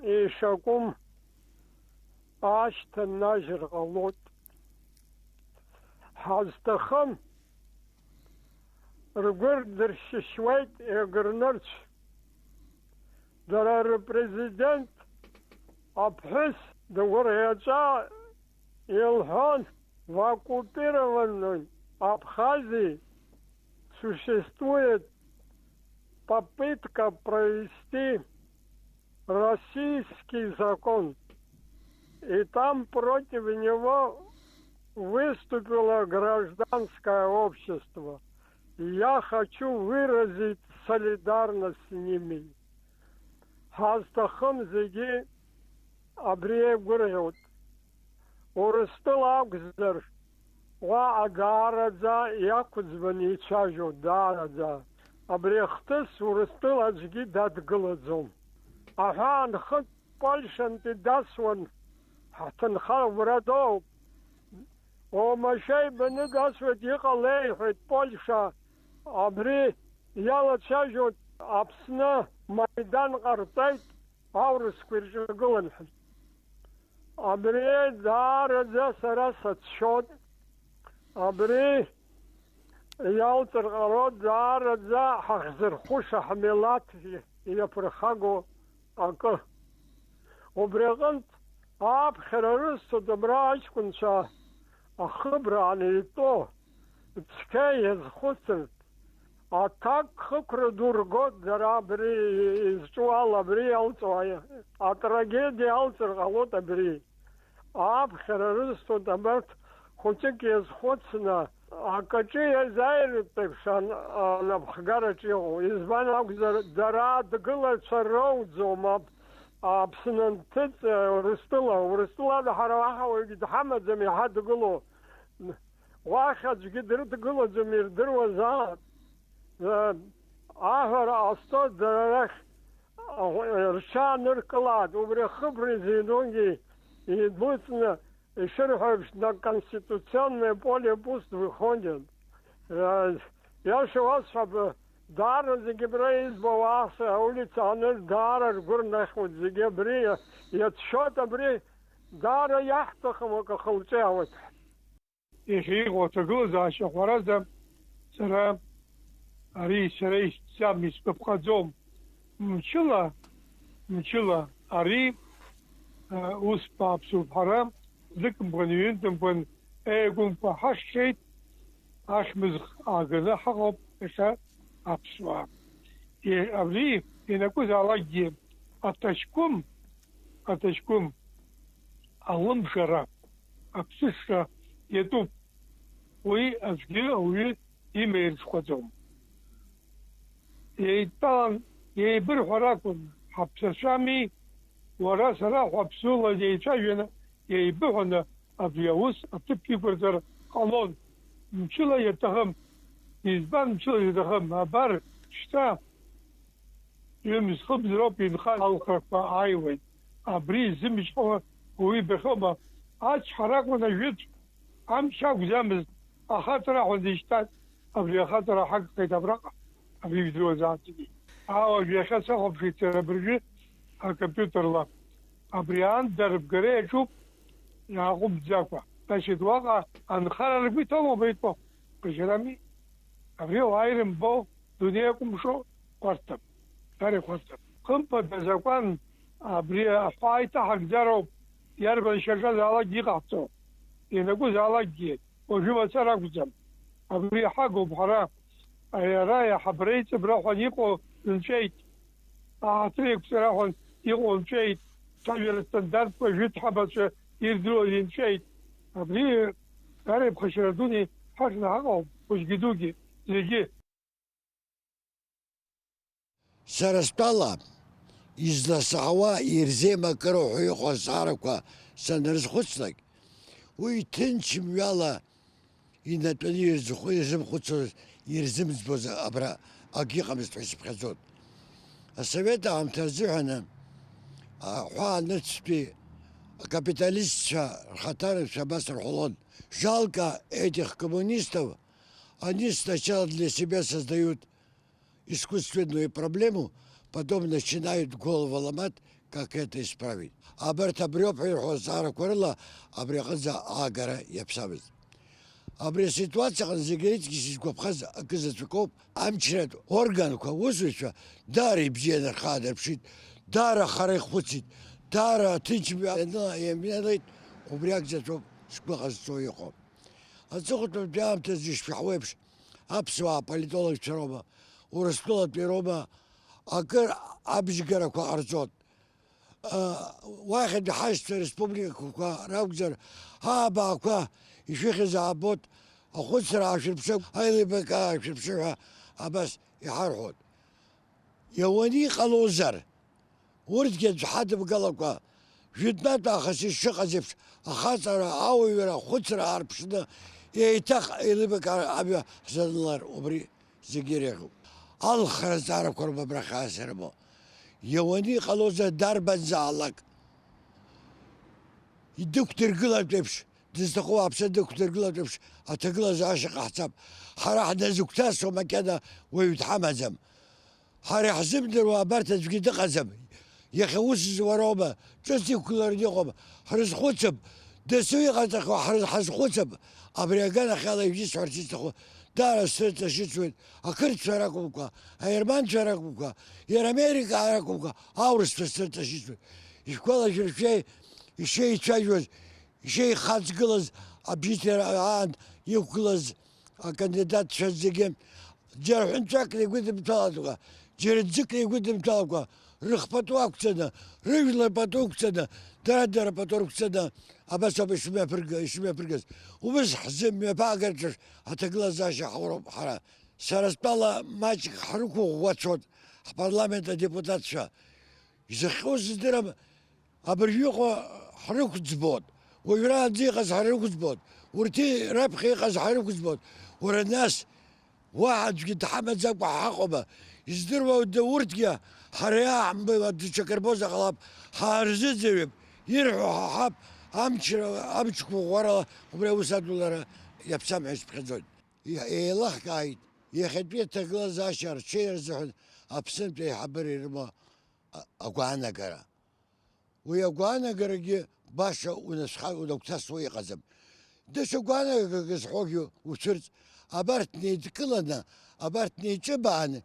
Q: ишакәым ашьҭанажьыр ҟалоит. Ҳазҭахым ргәы рдыршьышьуеит еигырнырц. Дара рпрезидент аԥҳәыс дгәырӷьаҵәа илҳәон, в оккупированной Абхазии существует попытка провести российский закон. И там против него выступило гражданское общество. И я хочу выразить солидарность с ними. Ҳазҭахым зегьы абри еигәырӷьоит. Урыстәыла акәзар, уаҟа даараӡа иақәӡбаны ицәажәоит, даараӡа. Абри ахҭыс Урыстәыла аӡәгьы дадгылаӡом. Аҳәаан хык Польшантәи дасуан, ҳҭынха урадоуп. Оумашьа ибаны дасуеит, иҟалеи иҳәеит Польша. Абри иалацәажәоит Аԥсны Майдан ҟарҵеит, аурысқәа ирҿагылан ҳәа. Абри даараӡа сара сацәшәоит. Абри иалҵыр ҟалоит даараӡа ҳахьзырхәыша ҳмилаҭ иаԥырхагоу акы. Убри аҟынтә аԥхьара рызҭоит абра аҷкәынцәа ахыбра анитәо, цқьа иазхәыцыртә. Аҭак хықәра ду ргоит дара абри изҿу ала, абри иалҵуа атрагедиа алҵыр ҟалоит абри. Аԥхьара рызҭоит абарҭ хәыҷык иазхәыцны акаҿы иазааиртә еиԥш анапхгараҿ иҟоу. Избан акәзар, дара адгылацәа роуӡом Аԥсны нҭыҵ Урыстәыла. Урыстәылада ҳара уаҳа уаҩгьы дҳамаӡам иҳадгыло. Уахь аӡәгьы дрыдгылаӡом ирдыруазаап. Аҳәара ҟасҵоит дара рахь рҽааныркылааит. Убри ахыбра изыҩноугьы идәылҵны ишырҳәо еиԥш на конституционное поле пуст выходит. Иаша уасҳәап, даара зегьы абра избауа аса аулица аныр даара ргәы рнахуеит зегьы абри иацәшәоит, абри даара иаҳҭахым акы ахылҿиаауеит.
F: Иахьа иҟоу аҭагылазаашьа ҟәараӡа сара ари сара исцам исгәаԥхаӡом. Мчыла ари ус бааԥсуп. Ҳара зыкымԥан ҩынтәымԥан еигәымԥа ҳашшеит, ахьмыӡӷ ааганы ҳаҟоуп иахьа аԥсуаа. Абри ианакәызаалакгьы аҭаҷкәым алымшара, аԥсышра иатәуп. Уи аӡәгьы ауаҩы имаирҽхәаӡом.
Q: еидтәалан еибырҳәар акәын, ҳаԥсацәами, уара сара ҳәаԥсула еицәажәаны, еибыҳәаны абри аус аҭыԥ иқәырҵар ҟалон. Мчыла иаҭахым. Избан мчыла иаҭахым? Абар шьҭа ҩымз хыбз роуп инхаз алхрақәа ааиуеит. Абри зымчҟо уи бахьоума, ачҳара акәын ажәытә, амч акәӡамызт, ахаҵара акәын дишьҭаз. Абри ахаҵара ҳагхеит абраҟа, абри идыруазаҵәҟьа. Ауажә иахьа сахәаԥшит сара абыржәы акомпиутерла. Абри аан дарбгара иаҿуп иааҟәымҵӡакәа. Значит, уаҟа анхара ргәы иҭоума беитәо, ҟажьарами. Абри ауаа ирымбо, дунеи акәымшо, хәарҭам. Дар ихәарҭам. Хымԥада азакәан абри аҳәаа иҭаҳагӡароуп, иарбан шьаҿазаалакгьы иҟаҳҵо. Ианакәызаалакгьы уажәы мацара акәӡам. Абри ҳагоуп ҳара. Ара иаҳабра еиҵыбра ҳәан иҟоу нҵәеит. Аҳаҭыр еиқәҵара ҳәан иҟоу нҵәеит. Сажәара стандартқәа жәытәҳабацәа ирдыруаз инҵәеит. Абри ара иԥхашьара дуны ҳаҿны ҳаҟоуп, хәыҷгьы дугьы, зегьы.
R: Сара стәала изласаауа ирзеимакыроу ҳәа иҟоу азҵаарақәа санрызхәыцлак, уи ҭынч мҩала инатәаны ирзымхәыцуаз, ирзымӡбоз абра акы иҟамызт ҳәа исыԥхьаӡоит. Асовет аамҭа азыҳәаны аҳәаанырцәтәи акапиталистцәа рхаҭарцәа абас рҳәалон: жалко этих коммунистов, они сначала для себя создают искусственную проблему, потом начинают голову ломать, как это исправить. Аберт абриопхирхо зара корла абриахаза агара япсавыз. Абри ситуация зигеритки сизгопхаз акызатвикоп амчрат органква узучва дари бженер хадер пшит, дара харай хуцит, дара тынчмя емнелит убряк затоп шкбахаз соихо. Ацохот бямте зишпихвепш апсва политолог чароба урастула пироба акыр абжгараква арзот. واحد حاجة في ريسبوبليكا راوجر ها باكوا يشيخ زعبوت أخذ سرعة شربشب هاي اللي بكا شربشبها بس يحرحون يواني قلوزر ورد كد حد بقلقوا جدنات أخسي الشقة زفش أخاطر أوي ورا خذ سرعة عربشنا يتخ اللي بكا أبي حسن الله وبري زجيريكو الخرز عرب كرب برخا سربو يواني قلوزر دربا زعلك يدكتور قلب تبش دزدقوا عبسة دكتور قلب تبش أتقلز عاشق حساب حرح نزكتاس ومكانه ويتحمزم حرح زمدر وابرت تجي دقزم يا أخي وسز وراما جسي كلر يقوم حرز خوتب دسوي قتق وحرز حز خوتب أبريقانا خاله يجي سعرتي تخو دار السرطة شتوين أكرت شاركوكا أيرمان شاركوكا يا أمريكا شاركوكا أورس في السرطة شتوين يشكولا شيء يتشاجوز شيء خاص قلز أبيتر عن يقلز كانديدات شزجيم جرح انتشكل يقول بتاعتك جرد ذكر يقول بتاعتك رخبتوك سنة رجل بتوك سنة درد بتوك سنة أبس بشمي فرقس وبس حزم يباقر هتقلز عشان حورب حرا سرسبالا ماجك حركو واتشوت برلمان ديبوتات شا إذا خوز درم أبريوكو حركو زبود ويراد زي قز حركو زبود ورتي ربخي قز حركو زبود ورا الناس واحد قد حمد زبق حقبه يزدروا ودورتيا حريا عم بتشكر بوزا غلاب حارزت زرب يرحوا حاب أمشكو ورا وبلا وساد ولا يبسم عيش بخزون يا الله قايد يا خدمة تقلز عشر شير زحن أبسم تي حبري رما أقوانا قرا ويا أقوانا قرا باشا ونسخة ونكتس ويقزم دش أقوانا قز حوجو وصرت أبرتني تكلنا أبرتني جبان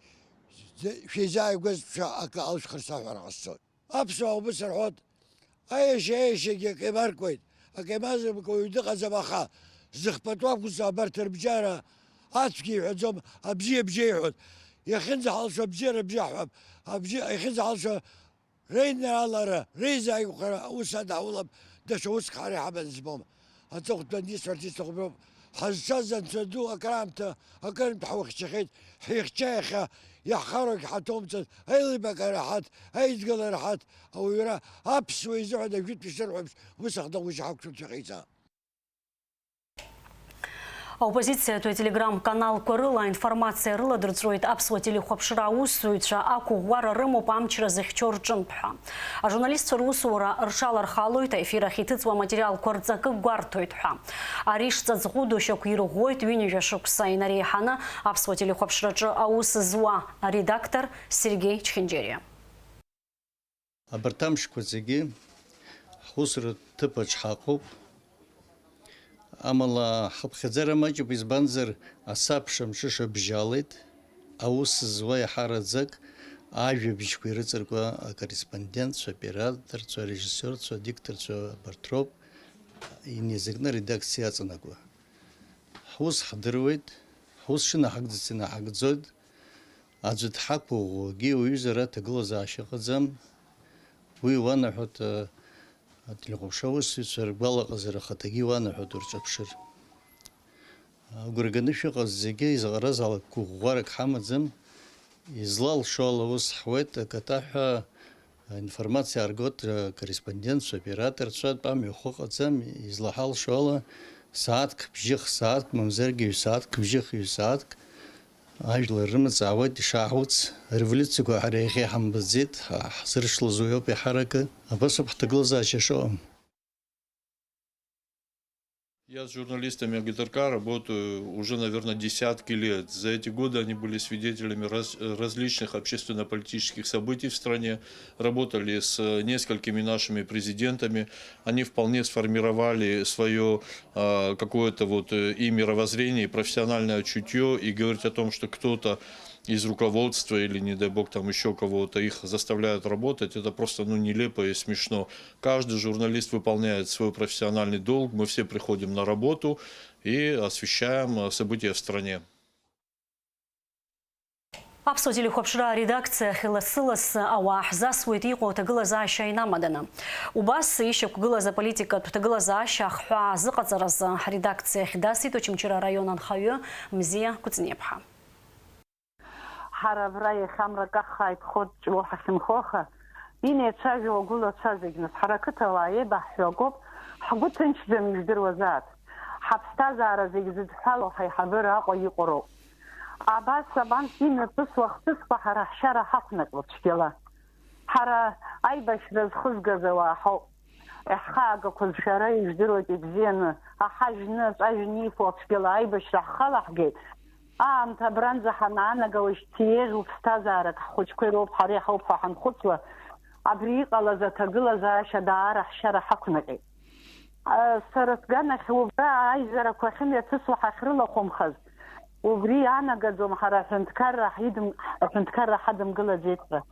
R: في زاي قز شا أكلش خرسا ورا الصوت أبسم وبصر حوت أي شيء كبار كويت أكمازم كويت دقة خا زخبطوا كوسا برتر بجارة أتكي حزم أبجي حد يخنز على شو بجي حب أبجي يخنز على شو رينا على ريزا يقرا وسد أولب دش وسخ على حبل زبوم هتاخد تنديس فرتيس تخبرهم حزازن تدو أكرامته أكرمت حوخشخيت حيخشيخة يحخرك حتومت هاي بقى راحت هاي تقل راحت أو يرى أبس ويزعد جيت بشرب وسخ وش حكتو تخيسا.
A: Оппозиция то телеграм-канал Корыла информация рыла дрцрует абсолютно хопшира усуюча аку гуара рыму пам через их чорчынпха. А журналист Русура Ршал Архалуйта эфира хитыцва материал корцакы гуартуйтха. А ришца згуду шок юругойт винижа шокса инарихана абсолютно хопширача аус зуа редактор Сергей Чхинджери.
S: Абартамшку зиги хусру тыпач хакуб. Амала хабхазара маджиб избанзар асапшам шиша бжалит, аус зуай харадзак, ажи бишкуи рыцарква корреспондент, оператор, режиссер, диктор, бартроп, и незагна редакция ацанаква. Хус хадруит, хус шина хагдзина хагдзод, аджит хакпу ги уизара таглаза ашихадзам, уивана хот Телегушавус сърбала казарахатаги вана ходурчапшир. Гурганыши каззеге изгаразал кугварак хамадзам излал шоловус хвет катаха информация аргот корреспондент оператор цад пам юхоцам излахал шола саат бжих саат мамзерги саат бжих саат ажлы рымц авад шахуц революцию харехи хамбзит сыршло зуё по харака абасов тглаза чешо.
T: Я с журналистами ГТРК работаю уже, наверное, десятки лет. За эти годы они были свидетелями различных общественно-политических событий в стране, работали с несколькими нашими президентами. Они вполне сформировали свое какое-то вот и мировоззрение, и профессиональное чутье, и говорить о том, что кто-то из руководства или, не дай бог, там еще кого-то их заставляют работать, это просто нелепо и смешно. Каждый журналист выполняет свой профессиональный долг, мы все приходим на работу и освещаем события в стране.
A: Абсолютно хопшира редакция хиласилас ауах засвоит его тагылаза шайна мадана. Убас еще кугылаза политика тагылаза шахва зыкацараз редакция хидаси точимчира районан хаю мзия куцнепха.
U: حرفرای خمر کخای خود جو حسن خوخه اینه چه جو گل چه حرکت وای بحثوب حقوق تنش زمین وزات حبستا زار زیگزد حلو حی حبر آقای قرو عباس سبان این پس وقت به حرح شر حق نقل شکلا حرا ای بشر خود گزواحو حاجة كل شرای جدروت بزين حاجناس أجني فوق شكلا ای بشر خلق جيت تبرنز حنانا قوش تيج وفستازارك خوش كيروب حريحة وفحن خطوة عبريق الله زتقل زاشا دارح شرح حقنقي سرسقانا خوبا عايزارك وخين يتسوح اخرلا خمخز وبري انا قدوم حرا حنتكرر حدم قل جيتها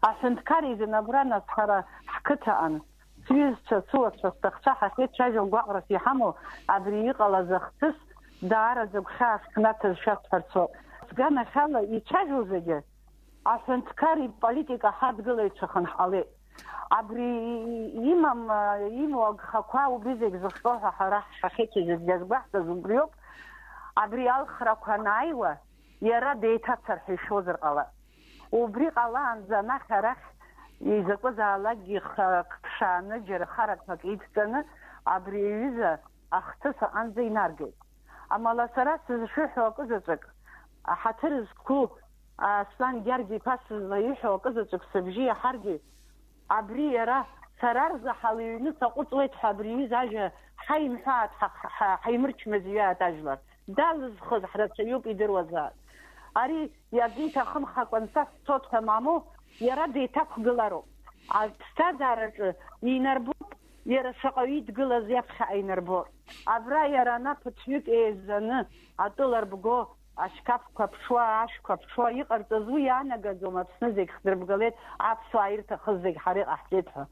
U: حنتكرر اذا نبرانا سحرا حكتها انا سويز تسوى تستخشا حكيت شاجة وقعرة في حمو عبريق الله زختس دار زب خاص كنات الشخص فرصو سجانا خلا يتشاجو زجي عشان تكاري بوليتيكا حد قلي تشخن حالي عبري يمو خاكوا وبيزيك زخطوها حراح شخيتي زجاج بحث زبريوب عبري الخرا كنايوة يرى ديتا ترحي شوزر قلا وبريق الله انزانا خرخ يزاكو زالاجي خشانة جر خرق مكيدتنا عبري يزا اختصا انزي نارجي أما لا سرس شو قزتك حترز كو أصلاً جرجي بس زيحو قزتك سبجية حرجي عبري را سرارز حالي نتقط ويت حبري زاجة حي محات حي مرش مزيات أجلر دالز خذ حرت سيوب يدير وزاد أري يجي تخم خاك ونسف صوت تمامو يردي تقبلرو استاذ ينربو يرى سقويت قل زيف خاين ربور أبرا يرى نبتشيك إزنا أطلع بقو أشكاف كبشوا يقرطزوي أنا قدوم أبسنزك خدر بقلت عبسواير تخزك حريق أحجتها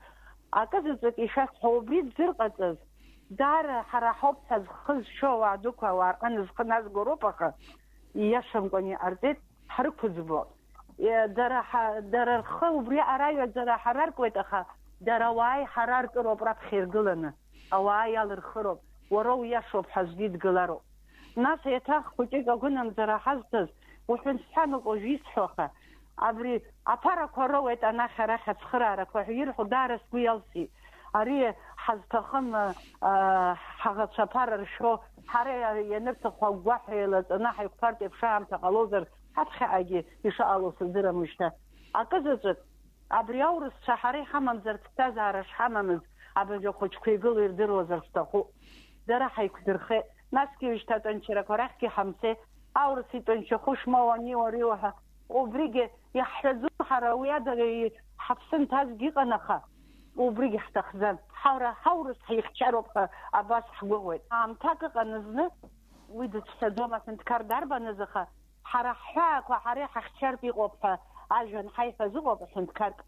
U: أكذبك إشاف حوبيت زرقتز دار حرا حوب خز شو وعدوكا وارقن زقناز قروبك يشم قني أرزيت حرق زبور در الخو بريا أرايو در حرار كويتخا دراواي حرار قروب راب خير قلنا أواي الخروب ورو يشوب حزديد قلارو Нас еҭах хәыҷык агәынамӡара ҳазҭаз, уҳәан сҳәаноуп уажә исҳәоха. Абри аԥарақәа роуеит анахь арахь ацхыраарақәа ҳәа ирҳәо даара сгәы иалсит. Ари ҳазҭахым ҳаӷацәа аԥара ршәо, ҳара ианырҭаху агәгәаҳәа еилаҵаны ҳаиқәԥартә еиԥш аамҭа ҟалозар, ҳаԥхьаҟагьы ишаҟало сыздырам шьҭа. Акызаҵәык, абри аурысцәа ҳара иҳамамзар ԥсҭазаара шҳамамыз, абыржәы хәыҷқәа игыло ирдыруазар сҭахуп. Дара ҳаиқәдырхеит. Насгьы ҩышьҭа аҭынчрақәа рахьгьы ҳамцеит. Аурыс итәанчахәы шмоуаниуа риуаҳа. Убригьы иаҳҳәаӡом ҳара уи ада ҳаԥсы нҭазгьы ыҟан аха. Убригьы ҳҭахӡам. Ҳара ҳаурыс ҳихьчароуп ҳәа абас ҳгәыӷуеит. Аамҭак ыҟан зны, уи дыцәҳәаӡом аҳәынҭқар дарбаныз аха, ҳара ҳҳәаақәа ҳара иҳахьчартә иҟоуп ҳәа ажәҩан ҳаиҳәаз ыҟоуп аҳәынҭқарк.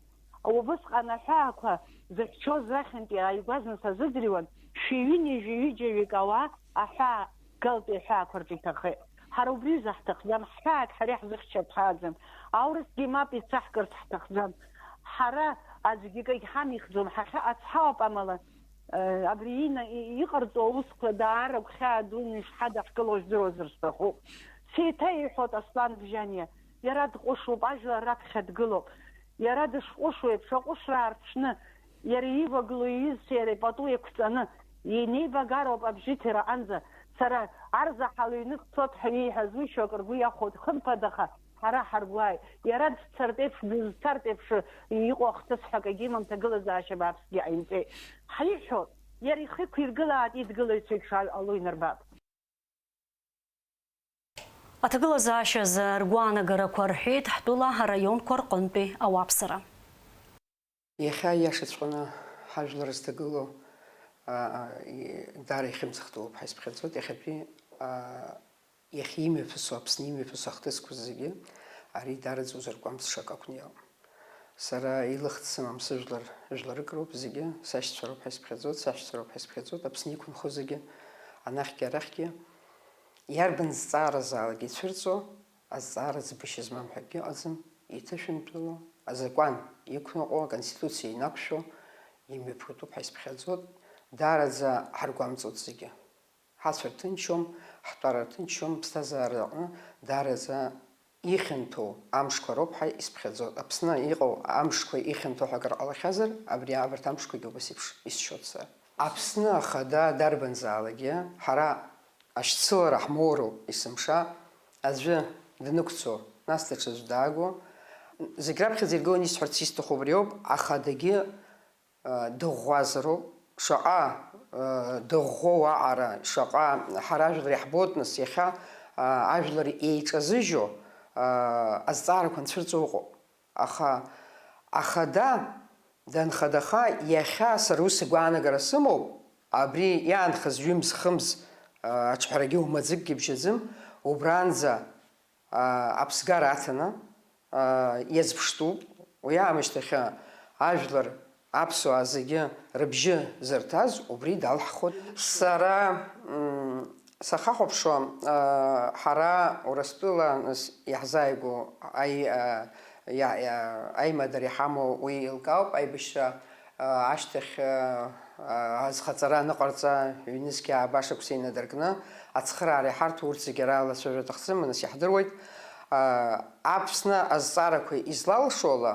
U: Убысҟан аҳәаақәа зыхьчоз рахьынтәи ааигәазны сазыӡырҩуан, шәиҩынҩажәаҩыџьаҩык ауаа аҳәаа галтәи аҳәаақәа рҿы иҭахеит. Ҳара убри заҳҭахӡам, ҳҳәаак ҳара иаҳзыхьчартә ҳааӡам. Аурысгьы мап ицаҳкырц ҳҭахӡам. Ҳара аӡәгьы егьҳамихӡом, ацҳауп амала. Абри иҟарҵо аусқәа даара гәхьаа дуны ишҳадаҳкыло здыруазар сҭахуп. Сеиҭаиҳәоит Аслан Бжьаниа, иара дҟәышуп, ажәлар раԥхьа дгылоуп. Иара дышҟәышуа еиԥш аҟәышра аарԥшны, иара ивагыло иҩызцәа ипату еиқәҵаны, инеибагароуп абжьыҭира анӡа. Сара арзаҳал ҩнык цот ҳәа ииҳәаз уи шьоук ргәы иахәоит, хымԥадаха ҳара ҳаргәааит. Иара дцартә еиԥш, дызцартә еиԥш иҟоу ахҭыс ҳәа акагьы имам ҭагылазаашьа бааԥсгьы ҟаимҵеит. Ҳаиҳәоит, иара ихы иқәиргылааит идгылаҩцәа еиԥш ало инарбап.
A: Аҭагылазаашьаз ргәаанагарақәа рҳәеит ҳтәыла араионқәа рҟынтәи ауааԥсыра.
C: Иахьа иашаҵәҟьаны ҳажәлар зҭагыло даара ихьымӡӷтәуп ҳәа исԥхьаӡоит. Иахьатәи иахьа имҩаԥысуа, Аԥсны имҩаԥысуа ахҭысқәа зегьы ари даараӡа узыркәамԥсшак акәны иауп. Сара илыхт сымам сыжәларык роуп зегьы, сашьцәа роуп ҳәа исԥхьаӡоит, саҳәшьцәа роуп ҳәа исԥхьаӡоит. Аԥсны иқәынхо зегьы анахьгьы арахьгьы иарбан зҵааразаалакгьы ицәырҵуа, азҵаара ӡбышьа змам ҳәагьы ыҟаӡам, иҭышәынтәыло, азакәан иқәныҟәо, аконституциа инақәшәо, имҩаԥгатәуп ҳәа исԥхьаӡоит. Даараӡа ҳаргәамҵуеит зегьы. Ҳацәа рҭынчом, ҳтәара рҭынчом, ԥсҭазаара аҟны даараӡа ихьанҭоу амшқәа роуп ҳәа исԥхьаӡоит. Аԥсны иҟоу амшқәа ихьанҭоу ҳәа акыр ҟалахьазар, абарҭ амшқәагьы убас еиԥш исшьоит сара. Аԥсны ахада дарбанзаалакгьы ҳара ашьцылара ҳмоуроуп есымша, аӡәы днықәцо, нас даҽаӡә дааго. Зегь раԥхьаӡа иргыланы исҳәарц исҭаху убри ауп, ахадагьы дыӷәӷәазароуп, шаҟа дыӷәӷәоу аҟара, шаҟа ҳара ажәлар иаҳбоит нас иахьа ажәлар еиҿазыжьо азҵаарақәа нцәырҵуа ыҟоуп. Аха ахада данхадаха иахьа сара ус агәаанагара сымоуп, абри иаанхаз ҩымз хымз аҽҳәарагьы умаӡыкгьы бжьаӡым, убранӡа аԥсгара аҭаны иазԥштәуп. Уи аамышьҭахьы ажәлар аԥсуаа зегьы рыбжьы зырҭаз убри далҳхоит. Сара сахахәаԥшуа ҳара Урыстәыла иаҳзааигәоу аимадара иҳамоу уи еилкаауп. Аибашьра ашьҭахь азхаҵара аныҟарҵа ҩнызқьи аабашықәса инадыркны ацхыраара иҳарҭо урҭ зегьы ара алацәажәара аҭахӡам, нас иаҳдыруеит. Аԥсны азҵаарақәа излалшола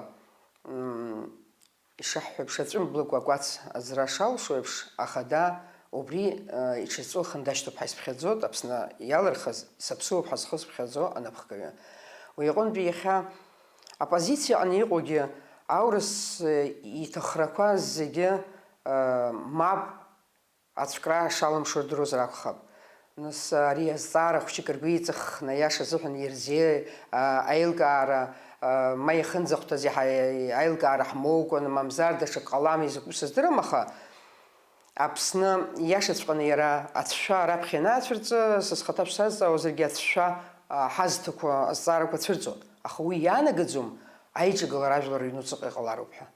C: ишаҳҳәо еиԥш аҵәымблыкәа акәац аӡра шалшо еиԥш ахада убри иҽырҵәылхын дашьҭоуп ҳәа исԥхьаӡоит. Аԥсны иалырхыз саԥсуоуп ҳәа зхы зԥхьаӡо анапхгаҩы. Уи иҟынтәи иахьа апозициаҟны иҟоугьы аурыс иҭахрақәа зегьы мап ацәкра шалымшо рдыруазар акәхап. Нас ари азҵаара хәҷык ргәы иҵаххны аиаша азыҳәан ирзиа аилкаара ма иахынӡахәҭаз аилкаара ҳмоукәан, мамзар даҽак ҟалам изакәу сыздырам, аха Аԥсны иашаҵәҟьаны иара ацәшәа раԥхьа ианаацәырҵы, са схаҭа шсазҵаауазаргьы ацәшәа ҳазҭақәа азҵаарақәа цәырҵуан. Аха уи иаанагаӡом аиҿагылара ажәлар рыҩнуҵаҟа иҟалароуп ҳәа.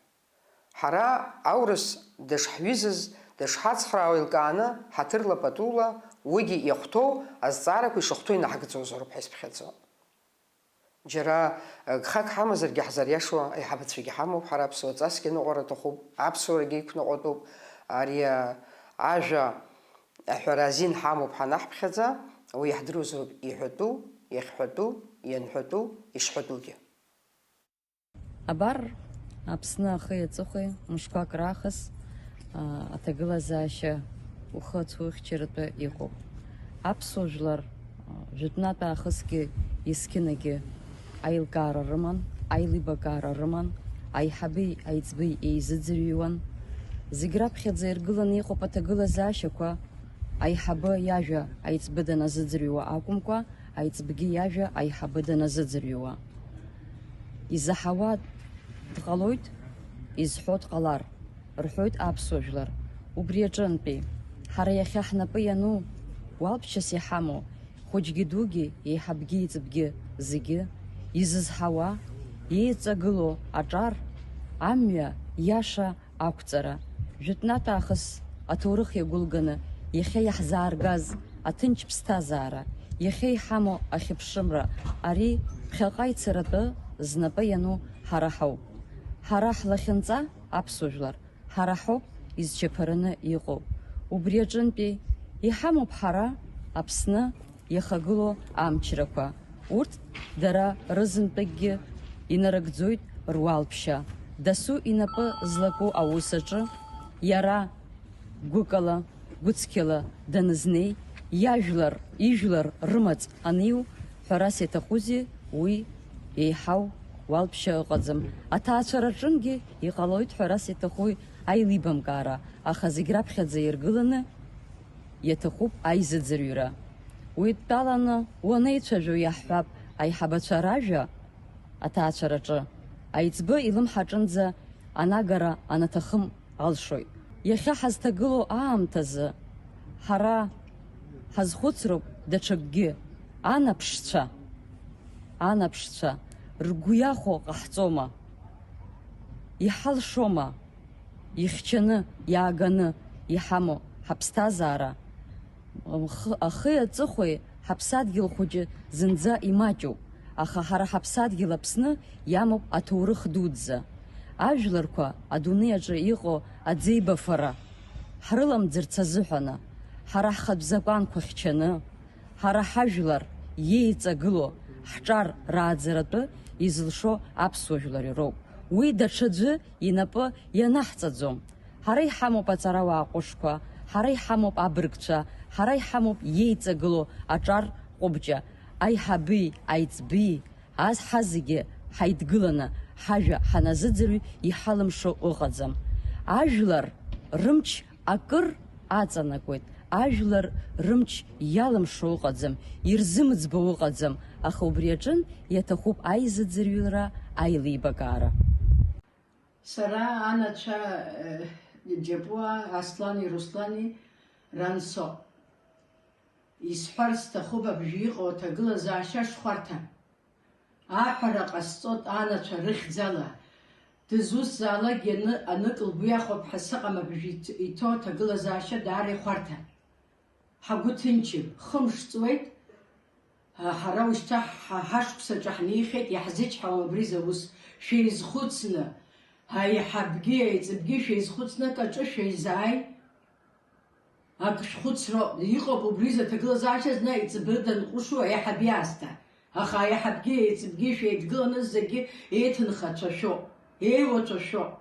C: Ҳара аурыс дышҳҩызыз, дышҳацхраау еилкааны, ҳаҭырла патула, уигьы иахәҭоу азҵаарақәа ишахәҭоу инаҳгӡозароуп ҳәа исԥхьаӡоит. Џьара гхак ҳамазаргьы ҳзариашо аиҳабацәагьы ҳамоуп, ҳара аԥсуа ҵасгьы аныҟәара аҭахуп, аԥсуарагьы иқәныҟәатәуп, ари ажәа аҳәара азин ҳамоуп ҳанаҳԥхьаӡа, Уи иаҳдыруазоуп иҳәатәу, иахьҳәатәу, ианҳәатәу, ишҳәатәугьы.
D: Абар Аԥсны ахи аҵыхәеи мышқәак раахыс аҭагылазаашьа ухы-ацәухьчаратәы иҟоуп. Аԥсуа жәлар жәытәнатә аахысгьы есқьынагьы аилкаара рыман, аилибакаара рыман, аиҳаби аиҵби еизыӡырҩуан. Зегь раԥхьаӡа иргыланы иҟоуп аҭагылазаашьақәа аиҳабы иажәа аиҵбы даназыӡырҩуа акәымкәа, аиҵбгьы иажәа аиҳабы даназыӡырҩуа. Изаҳауа дҟалоит, изҳәо дҟалар, рҳәоит аԥсуа жәлар. Убри аҿынтәи ҳара иахьа ҳнапы иану уалԥшьас иҳамоу хәыҷгьы дугьы, еиҳабгьы иҵбгьы зегьы изызҳауа, иеиҵагыло аҿар, амҩа иаша ақәҵара, жәытәнатә аахыс аҭоурых иагәылганы иахьа иаҳзааргаз аҭынч ԥсҭазаара, иахьа иҳамоу ахьыԥшымра, ари ԥхьаҟа ицаратәы знапы иану ҳара ҳауп. Ҳара ҳлахьынҵа аԥсуа жәлар, ҳара ҳауп изчаԥараны иҟоу. Убри аҿынтәи иҳамоуп ҳара Аԥсны иахагылоу амчрақәа. Урҭ дара рызынтәыкгьы инарыгӡоит руалԥшьа. Дасу инапы злаку аус аҿы иара гәыкала, гәыцқьала данызнеи, ижәлар рымаҵ аниу, ҳәарас иаҭахузеи, уи еиҳау уалԥшьа ыҟаӡам. Аҭаацәа рҿынгьы иҟалоит ҳәарас иаҭаху аилибамкаара, аха зегь раԥхьаӡа иргыланы иаҭахуп аизыӡырҩра. Уи дтәаланы уанеицәажәо иаҳҳәап аиҳабацәа ражәа аҭаацәа рҿы, аиҵбы илымҳаҿынӡа анагара анаҭахым алшоит. Иахьа ҳазҭагылоу аамҭазы ҳара ҳазхәыцроуп даҽакгьы. Анаԥшцәа ргәы иахәо ҟаҳҵома, иҳалшома, ихьчаны, иааганы иҳамоу ҳаԥсҭазаара. Ахи аҵыхәеи ҳаԥсадгьыл хәыҷы зынӡа имаҷуп, аха ҳара ҳаԥсадгьыл Аԥсны иамоуп аҭоурых дуӡӡа. Ажәларқәа адунеи аҿы иҟоу аӡеибафара ҳрыламӡырц азыҳәаны, ҳара ҳхатә закәанқәа хьчаны, ҳара ҳажәлар иеиҵагыло ҳҿар рааӡаратәы изылшо аԥсуа жәлар ироуп. Уи даҽаӡәы инапы ианаҳҵаӡом. Ҳара иҳамоуп аҵарауаа ҟәышқәа, ҳара иҳамоуп абыргцәа, ҳара иҳамоуп иеиҵагыло аҿар ҟәыбҷа. Аиҳаби, аиҵби, ҳазегьы ҳаидгыланы ҳажәа ҳаназыӡырҩ иҳалымшо ыҟаӡам. Ажәлар рымч акыр аҵанакуеит, ажәлар рымч иалымшо ыҟаӡам, ирзымӡбо ыҟаӡам, аха убри аҿын иаҭахуп аизыӡырҩра, аилибакаара.
J: Сара анацәа џьапуа Аслани Руслани ранцо. Исҳәарц сҭахуп абжьы иҟоу аҭагылазаашьа шхәарҭа. Аҳәара ҟасҵоит анацәа рыхьӡала. Дызусзаалак анык лгәы иахәап ҳәа сыҟам абжьы иҭоу аҭагылазаашьа даара ихәарҭа. Ҳагәы ҭынчым, хымш ҵуеит. Ҳара ушьҭа ҳашықәсаҿы ҳнеихьеит, иаҳзычҳауам абри заус. Шәеизхәыцны, аиҳабгьы, аиҵыбгьы шәеизхәыцны акаҿы шәеизааи. Ак шәхәыцроуп, иҟоуп убри аҭагылазаашьа зны аиҵбы данҟәышу аиҳаби аасҭа. Аха аиҳабгьы, аиҵыбгьы шәеидгыланы зегьы еиҭынхацәашәоуп, еиуацәашәоуп,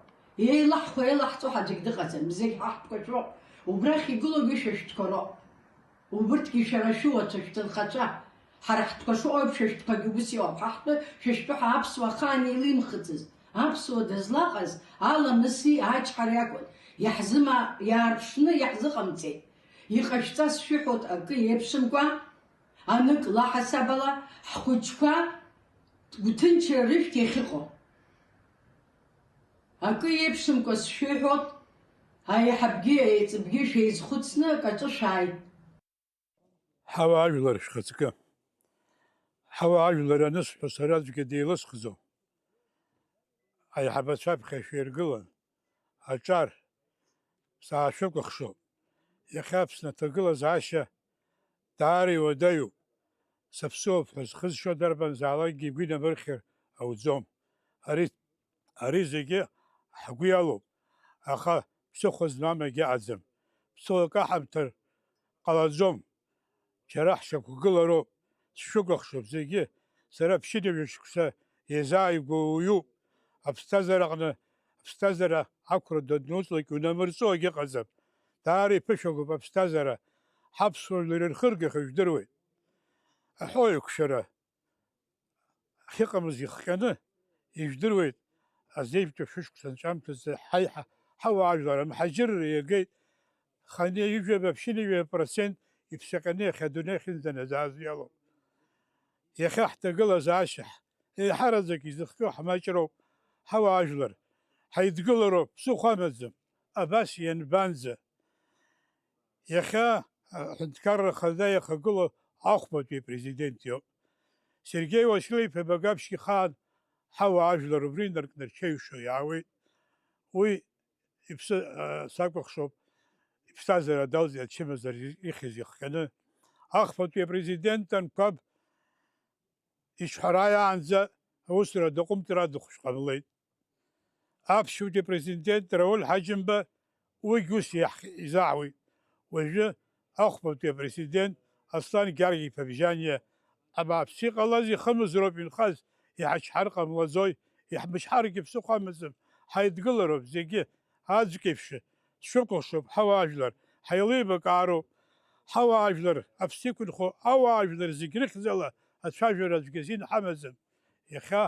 J: еилаҳхо-еилаҳҵо ҳаӡәк дыҟаӡам, зегь ҳаҳтәқәа шәоуп. Убрахь игылоугьы шәа шәтәқәа роуп. Убырҭгьы шәара шәуацәа, шәҭынхацәа. Ҳара ҳтәқәа шәоуп, шәа шәтәқәагьы убыс иоуп. Ҳаҳтәы шәа шәтәы аԥсуа ахаан еилимхыцыз. Аԥсуа дызлаҟаз аламыси ачҳареи акәын. Иаарԥшны иаҳзыҟамҵеит. Иҟашәҵас шәыҳәоит акы еиԥшымкәа, анык лаҳасабала ҳхәыҷқәа гәҭынчра рышәҭ иахьыҟоу. Акы еиԥшымкәа сшәыҳәоит, аиҳабгьы, аиҵыбгьы шәеизхәыцны акаҿы шәааит.
V: Ҳауа ажәлар шәхаҵкы. Ҳауа ажәлар анысҳәо сара аӡәгьы деилысхзом. Аиҳабацәаԥхьа шәиргылан, аҿар саашәыкәыхшоуп. Иахьа Аԥсны аҭагылазаашьа даара иуадаҩуп. Саԥсыуоуп ҳәа зхызшьо дарбанзаалакгьы игәы инамырхьыр ауӡом. Ари зегьы ҳгәы иалоуп, аха ԥсыхәа змам егьаҟаӡам. Ԥсыуа каҳамҭар ҟалаӡом. џьара ҳшьақәгылароуп, сшәыкәыхшоуп зегьы, сара ԥшьынҩажәа шықәса еизааигәоуҩуп, аԥсҭазаараҟны аԥсҭазаара ақәра дануҵлак иунамырҵо агьыҟаӡам. Даара иԥышәагоуп аԥсҭазаара, ҳаԥсуа жәлар ирхыргахьоу ижәдыруеит. Аҳәоеиқәшәара ахьыҟамыз ихҟьаны ижәдыруеит, азеиԥшьтәи шәышықәса анҵәамҭазы ҳауаажәлар амҳаџьырра иагеит, ханеижәаба ԥшьынҩажәа процент иԥсаҟьаны иахьа адунеи ахьынӡанаӡааз иалоуп. Иахьа ҳҭагылазаашьа еиҳараӡак изыхҟьо ҳмаҷроуп, ҳауаажәлар, ҳаидгылароуп, ԥсыхәа амаӡам, абас ианбанӡа. Иахьа аҳәынҭқарра хада иахагыло ахәбатәи апрезидент иоуп. Сергеи Уасилиԥ Багаԥшь ихаан ҳауаажәлар убри наркнарчаҩшо иаауеит. Уи иԥсы сакәыхшоуп, иԥсҭазаара далҵит ачымазара ихьыз ихҟьаны. Ахԥатәи апрезидент анқәаб иҿҳәараанӡа аусура даҟәымҵра дыхәшә ҟамлеит. Аԥсшәытәи апрезидент Рауль Ҳаџьымба уигьы ус изаауеит. Уажәы ахәбатәи апрезидент Аслан Гьаргь-иԥа Бжьаниа абааԥсы иҟалаз ихымызроуп инхаз, иҳачҳар ҟамлаӡои, иҳмычҳаргьы ԥсыхәа амаӡам, ҳаидгылароуп зегьы аӡәк еиԥш сшәыкәыхшоуп ҳауаажәлар, ҳаилибакаароуп, ҳауаажәлар аԥсы иқәынхо ауаажәлар зегь рыхьӡала ацәажәара аӡәгьы азин ҳамаӡам. Иахьа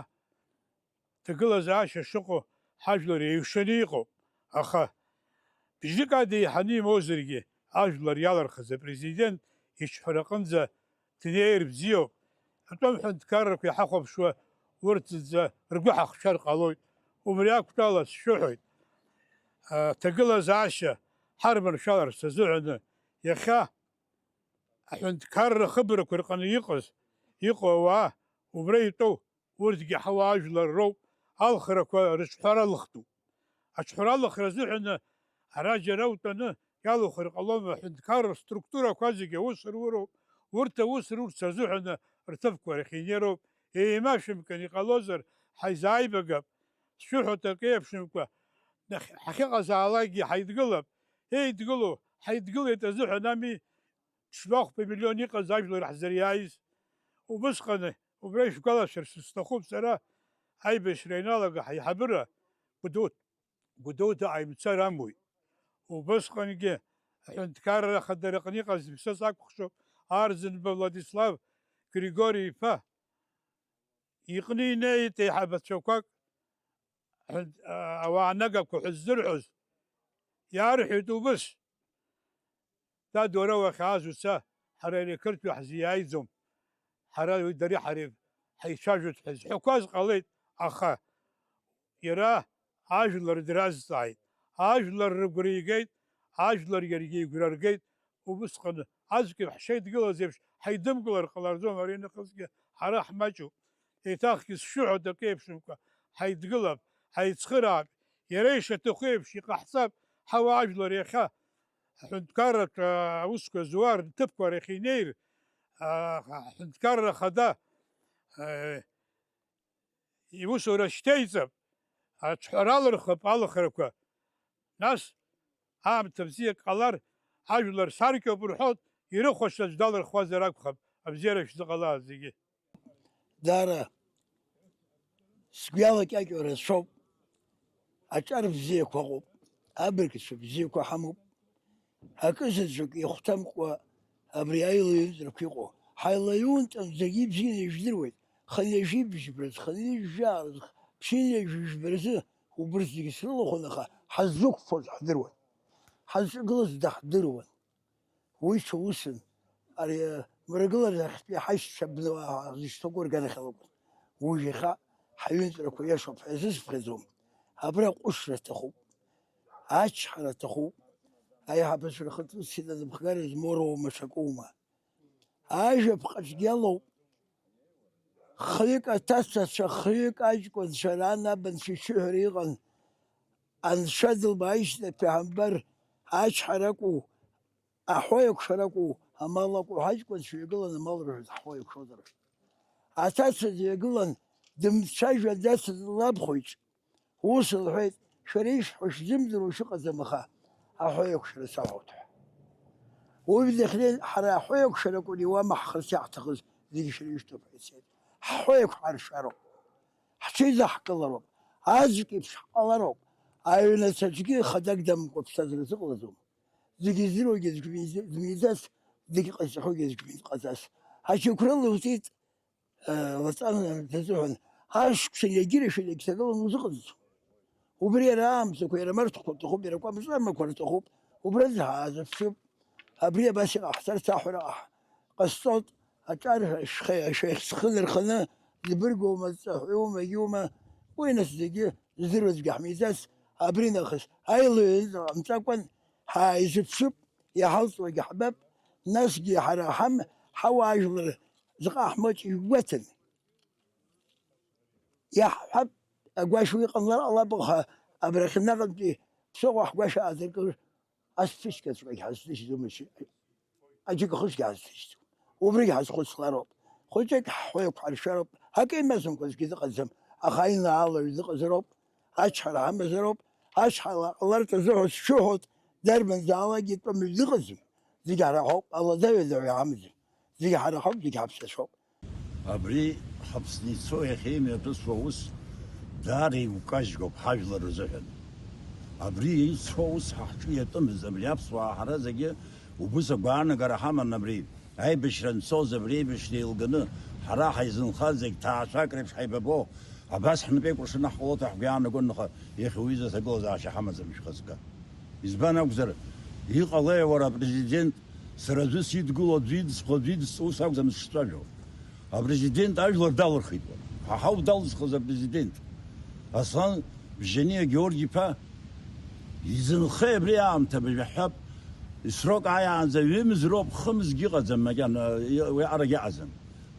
V: ҭагылазаашьа шыҟоу ҳажәлар еиҩшаны иҟоуп, аха бжьык ада иҳаны имоузаргьы ажәлар иалархыз апрезидент иҿҳәараҟынӡа днеир бзиоуп. Атәым ҳәынҭқаррақәа иҳахәаԥшуа урҭ зынӡа ргәы ҳахшәар ҟалоит. Убри ақәтәала сшәыҳәоит, ҭагылазаашьа ҳарманшәаларц азыҳәаны иахьа аҳәынҭқарра хыбрақәа рҟны иҟоу ауаа убра итәоу урҭгьы ҳауаажәлар роуп, алхрақәа рыҿҳәара лыхтуп. Аҿҳәара алыхра азыҳәаны ара џьара утәаны иалухыр ҟалома, аҳәынҭқарра структурақәа зегьы аус руроуп. Урҭ аус рурц азыҳәаны рҭыԥқәа рахь инеироуп. Еимашәымкын иҟалозар ҳаизааибагап, сшәыҳәоит акы еиԥшымкәа, ҳахьыҟазаалакгьы ҳаидгылап. Еидгылоу, ҳаидгылеит азыҳәан ами ҽбахәба миллион иҟаз ажәлар ҳзыриааиз. Убысҟаны, убра ишәгәалашәарц сҭахуп сара аибашьра иналага ҳаиҳабыра Гәдоуҭа ҟаимцар амуит. Убысҟангьы аҳәынҭқарра хадараҟны иҟаз ԥсы сакәыхшоуп Арӡынба Владислав Григори-иԥа иҟны инеит еиҳабацәақәак ауаанагақәа ҳәа ззырҳәоз. Иаарҳәеит убыс, дад уара уахьааз уца, ҳара ари ақырҭуа ҳзиааиӡом, ҳара дареи ҳареи ҳаицәажәоит ҳәа зҳәақәаз ҟалеит, аха иара ажәлар дразҵааит. Ажәлар рыгәра игеит, ажәлар иаргьы игәра ргеит. Убысҟаны аӡәк ҳшеидгылаз еиԥш ҳаидымгылар ҟаларҵом, ари нахысгьы ҳара ҳмаҷуп. Еиҭахгьы сшәыҳәоит акы еиԥшымкәа, ҳаидгылап, ҳаицхыраап, иара ишаҭаху еиԥш иҟаҳҵап ҳауаажәлар иахьа аҳәынҭқарратә аусқәа зуа рҭыԥқәа рахь инеир, аҳәынҭқарра хада иусура шьҭеиҵап, аҿҳәара алырхып алыхрақәа. Нас аамҭа бзиак ҟалар, ажәлар саркьоуп рҳәоит, ирыхәашьа аӡә далырхуазар акәхап, абзиара шәзыҟалааз зегьы.
R: Даара сгәы иалакьакьоу рацәоуп, аҿар бзиақәа ыҟоуп, абыргцәа бзиақәа ҳамоуп, акызаҵәык ихәҭамкәа абри аилаҩынтрақәа иҟоу. Ҳаилаҩынтрамзаргьы ибзианы ижәдыруеит, хынҩажәибжьбараз, хынҩажәжәаараз, ԥшьынҩажәижәбаразы убырҭ зегьы срылахәын, аха ҳаззықәԥоз ҳдыруан, ҳазҿагылаз даҳдыруан. Уи ҽаусын, ари мрагылара ахьтәи ҳаишьцәа зышьҭоу органахь алакәын. Уи иахьа ҳаҩынтрақәа иашоуп ҳәа изысԥхьаӡом. Абра ҟәышра аҭахуп, ачҳара аҭахуп, аиҳабацәа рхаҭыс инанымхгара змоуроума ҽакоума. Ажәаԥҟаҿгьы алоуп, хҩык аҭацацәа, хҩык аҷкәынцәа, ран абанцәа ишыҳәара иҟан, анцәа дылбааишьҭ аԥеҳамбар ачҳаракәу, аҳәоиакәшаракәу, амал акәу, ҳаҷкәынцәа ҩагылан амал рҳәоит ҳҳәоиакәшозар. Аҭаца дҩагылан дымцәажәан дацыз лабхәеиҿ. Ус лҳәеит, шәара ишәҳәо шәзымдыруа шәыҟаӡам, аха аҳәоиакәшара саҳәоит ҳәа. ويبدا خلال حرا حويك شركوني وما خلص يعتقد ذيك شنو يشتغل في السيد حويك حار شارو حشي زحك الله رب عازك يفش الله رب أيوة نسجي خدك دم قبضة زغلزوم ذيك زيرو جزك ميزاس ذيك قصة جزك ميز قصاص هشكر الله وزيد وصلنا تزعل هاش شيء يجري شيء يكسر وزغلز وبري رام سكوير مرت خطخوب يرقى مش ما كنت خطخوب وبرزها هذا شوف أبري بس أحسن ساحرة قصة أتعرف شيخ خلر خلنا البرقو مسحومة يومة وين الزجي زروز جحميزاس أبري نخش هاي اللي متكون هاي شوف يا حلص وجحباب ناس جي حرام حواجل زق أحمد وتن يا حب أقواش ويق الله بغها أبرخ النغم سوى أقواش أذكر أستش كسرك حسش زمش أجيك خش جالس وبري حس خش لارب خشك حويك على الشرب هكذا ما سمكوز كذا قسم أخاينا على يذق زرب أشحال عم زرب أشحال الله تزوج شهود درب زعلا جيت من يذقزم زي على حب الله ذا عمزم زي على حب زي حبس شوب
E: أبري حبسني سوي خيمة بس ووس داري وكاشجو بحاجة الرزقن أبري سوس حشية تمز أبري أبصوا حرزقي وبوس بعنا جرحنا نبري هاي بشرن صوز أبري بشري الجنة حراح يزن خازق تعشاكر بش حيببو عباس حنا بيكرش نحوط حبيان نقول نخ يا خويزة تقول زعش حمزة مش خزقة إزبان أقدر يقلي ورا بريزيدنت سرزوس يتقول أدريد سقدريد سوس أقدر مش تراجع البريزيدنت أجلر دولار خيط حاول دولار خزق بريزيدنت أصلاً بجنيه جورجي با يزن خيب ريام تبي حب يسرق عيان زي مزروب 5 جيجا زم كان ويعرق عزم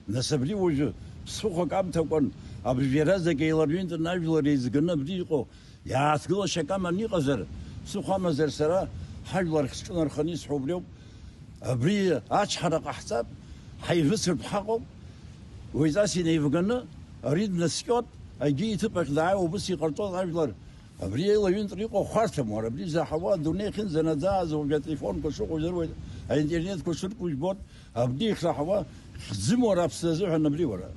E: نسب لي وجه سوق قام تكون ابي فيرازا كيلرين تناجل ريزقنا بديقو يا تقول شكا ماني قزر سوق ما زر سرا حجر خشنا خنيس حبليو ابري اشحرق حساب حيفسر بحقه واذا سيني فقنا اريد نسكوت اجي تبقى دعاء وبس يقرطون عجلر أبري الله ينطريقه خارتم ورا أبري زا حوا دوني خن زنازاز وبالتليفون كل شغل وزروي الإنترنت كل شرط كل جبر أبدي خلا حوا خزم ورا بسزوح النبري ورا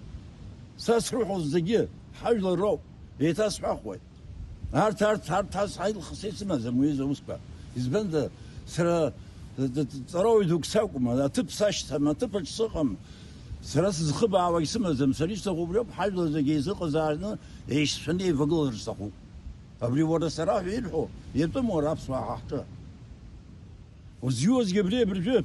E: ساس روح الزجير حاجة الرو يتاسع أخوي هارت هاي الخصيص ما زمويز ومسكا يزبند سرا تراوي دوك ساكم هذا تبساش ما تبش صقم سرا زخبة ويسمى زم سريش تقول حاجة زجير زق زارنا إيش فني فقول رسخو أبري ورا سراح يلحو يبتم ورا بصراحة حتى وزيوز قبلي برجع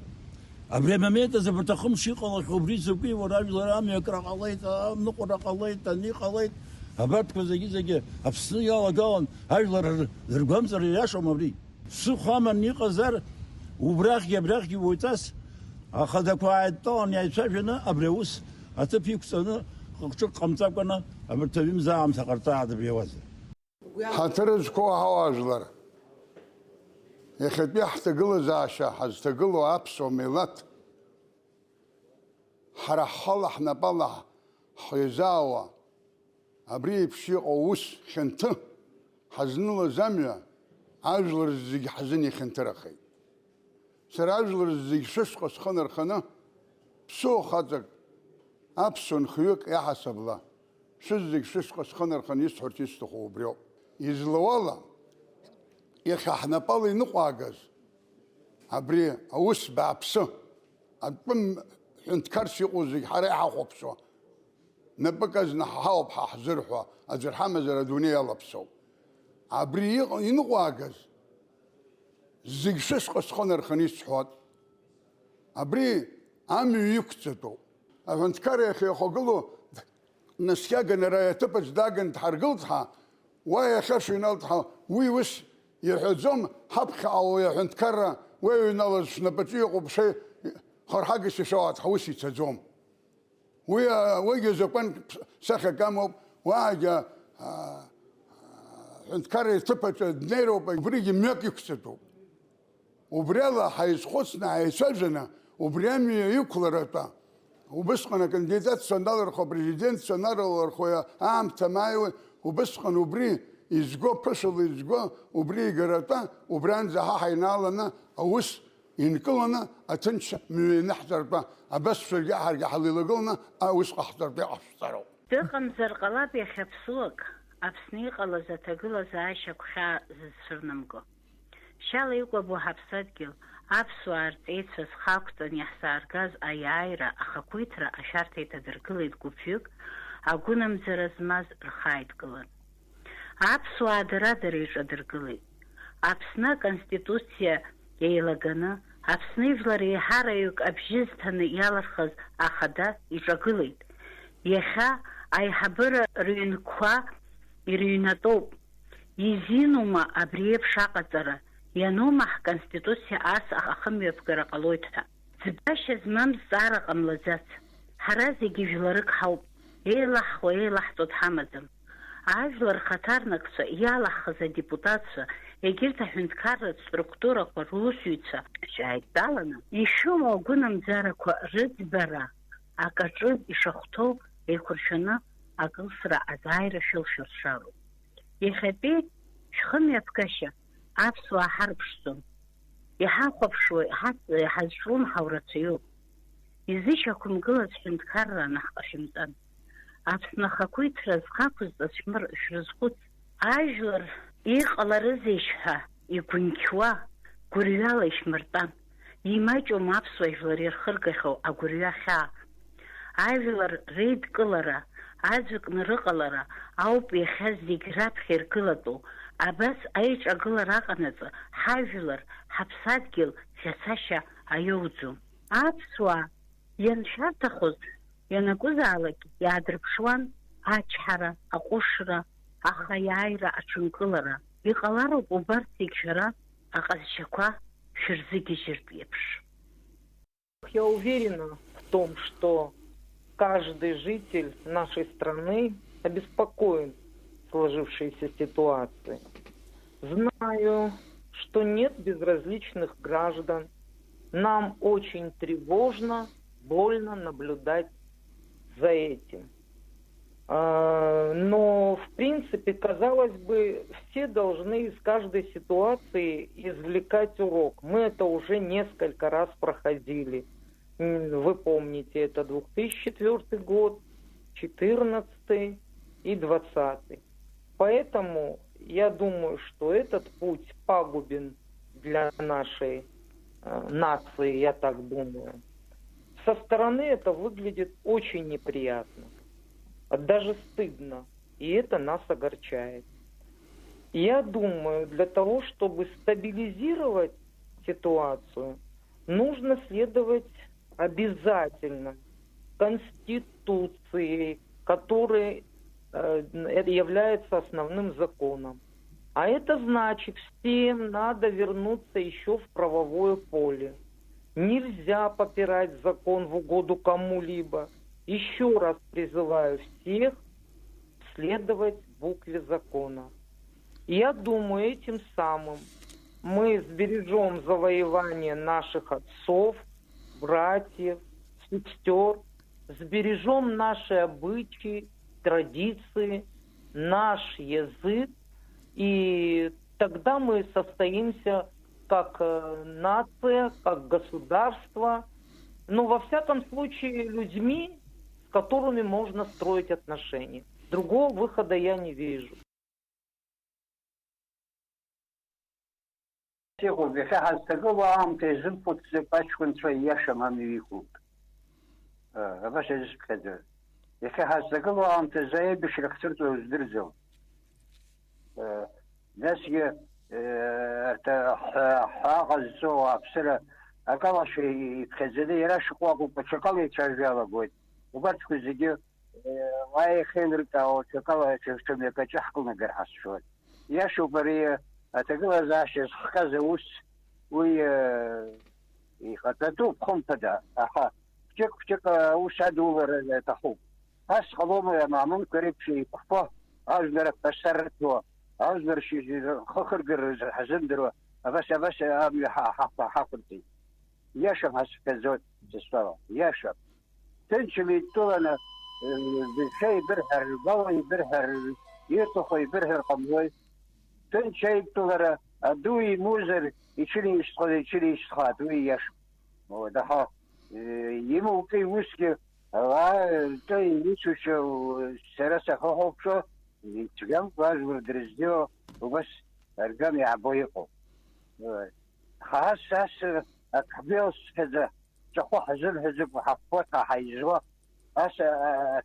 E: أبري ما ميت إذا بتخم شيء قال خبري سوكي ورا جلرام يكره قليت نقرا قليت تني قليت هبرت كذا أبصي يا قال هاي الرقم زر ياشو مبري سخام النيق زر وبراخ ويتاس أخذ قاعد طان يعني شافنا أبريوس أتبيك سنة شو قمتها كنا أبرتبيم زعم ثقرتها هذا بيوازه
G: حترزقوا هواجلر يخد بيحتقلوا زاشا حزتقلوا أبسو ميلات حرحل احنا بالله حيزاوا أبريب شيء أوس خنت حزنوا زميا عجلر الزيج حزني خنترخي سر عجلر الزيج ششقس خنر خنا بسو خزق أبسو خيوك يا حسب الله شزيج ششقس خنر خن يسحر تيستخو بريو يزلوالا يخي احنا بالي نقواقز عبري اوس بابسو ابم انت كرسي قوزي حريحة خوبسو نبقز نحاوب حزرحوا ازرحا مزر دوني لبسو عبري ينقواقز زيق ششقس خنر خنيس حوت عبري عمي يكتتو انت كاري اخي خوغلو نسياقن رايتبج داقن تحرقلتها ويا خش ينالتها ويوس يحزم حبخ أو يحنتكرر وينالش نبتيق بشيء خرحق الشوات حوسي تزوم ويا زبان سخ كامو واجا حنتكرر تبت دنيرو بريجي ميك يكسدو وبريلا حيز خصنا حيسجنا وبريامي يكلرتا وبسقنا كنديدات سنالر خو بريزيدنت سنالر خويا عام تمايو وبسقن وبري يزقو بشل يزقو وبري قرطا وبران زها حينالنا اوس инкыланы аҭынч мҩаны ҳҵартәа абасшәагьы ҳаргьы ҳалеилагыланы аусҟа ҳҵартәа иҟашәҵароуп.
U: Дыҟамзар ҟалап иахьа ԥсуак Аԥсны иҟалаз аҭагылазаашьа гәхьаа зызцәырнамго. Шьала икәабо ҳаԥсадгьыл аԥсуаа рҵеицәа зхақәҵан иаҳзааргаз аиааира, ахақәиҭра ашәарҭа иҭадыргылеит гәыԥҩык, агәынамӡара змаз рхааидкылан. Аԥсуаа дара-дара иҿадыргылеит. Аԥсны аконституциа еилаганы, Аԥсны ижәлар еиҳараҩык абжьы зҭаны иалырхыз ахада иҿагылеит. Иахьа аиҳабыра рыҩнқәа ирыҩнатәоуп. Изинума абри еиԥш аҟаҵара, ианума ҳконституциа ас ахымҩаԥгара ҟалоит ҳәа. Ӡбашьа змам зҵаара ҟамлаӡац. Ҳара зегьы жәларык ҳауп. Еилаҳхуа еилаҳҵо дҳамаӡам. Ажәлар рхаҭарнакцәа, иалаҳхыз адепутатцәа, егьырҭ аҳәынҭқарратә структурақәа русҩцәа шьааидтәаланы, ишәымоу агәынамӡарақәа рыӡбара акаҿы ишахәҭоу еиқәыршәаны акылсра азааира шәылшәыршароуп. Иахьатәи шәхымҩаԥгашьа аԥсуаа ҳарԥшӡом. Иҳахәаԥшуа иҳазҿлымҳау рацәаҩуп. Изышьақәымгылаз ҳәынҭқарра наҳҟашәымҵан. Аԥсны ахақәиҭра зхақәызҵаз шәрызхәыц. Ажәлар иҟаларызеишь ҳәа игәынқьуа гәырҩала ишәмыртәан. Имаҷум аԥсуа жәлар ирхыргахьоу агәырҩа хьаа. Ажәлар реидкылара, аӡәыкны рыҟалара ауп иахьа зегь раԥхьа иргылатәу. Абас аиҿагылара аҟанаҵы ҳажәлар, ҳаԥсадгьыл шьацашьа аиоуӡом. Аԥсуаа ианшәарҭахоз ианакәызаалак иаадырԥшуан ачҳара, аҟәышра, ахаиааира, аҽынкылара. Иҟалароуп убарҭ зегь шәара аҟазшьақәа шәырзыгьежьыртә еиԥш.
H: Я уверена в том, что каждый житель нашей страны обеспокоен сложившейся ситуацией. Знаю, что нет безразличных граждан. Нам очень тревожно, больно наблюдать за этим. Но, в принципе, казалось бы, все должны из каждой ситуации извлекать урок. Мы это уже несколько раз проходили. Вы помните, это 2004 год, 2014 и 2020. Поэтому я думаю, что этот путь пагубен для нашей нации, я так думаю. Со стороны это выглядит очень неприятно, даже стыдно, и это нас огорчает. Я думаю, для того, чтобы стабилизировать ситуацию, нужно следовать обязательно Конституции, которая является основным законом. А это значит, всем надо вернуться еще в правовое поле. Нельзя попирать закон в угоду кому-либо. Еще раз призываю всех следовать букве закона. Я думаю, этим самым мы сбережем завоевание наших отцов, братьев, сестер, сбережем наши обычаи, традиции, наш язык, и тогда мы состоимся как нация, как государство, но во всяком случае людьми, с которыми можно строить отношения. Другого выхода я не вижу.
I: حاغزوا أبصرة أقل شيء تخزدي يراش قواقو بشكل يتشارجالا قوي وبرد كوزيجي واي خينرتا أو شكل شمي كتشحقنا قرحس شوي ياشو بريه أتقل زاشي خزوس وي يخططو بخم تدا أخا فجك وسادو تخوب هاس خلوم يا معمون قريب شيء كفا أجنرك بسرتوا أجنر شيء خخر قرز حزن دروا بس أمي حقلتي ياشم هاس كزود تستوى ياشم تنشمي طولنا بالشيء برهر قوي برهر يطخي برهر قموي تنشي طولنا Дуи музер, и через хат, дуи яш. Вот, ага. Ему кей вуски, то и лучше, сердце хохопшо, и тюрем важно дрездё, у вас аргами обоего. خاص أكبر هذا تقوى حزب وحفوتها حيزوا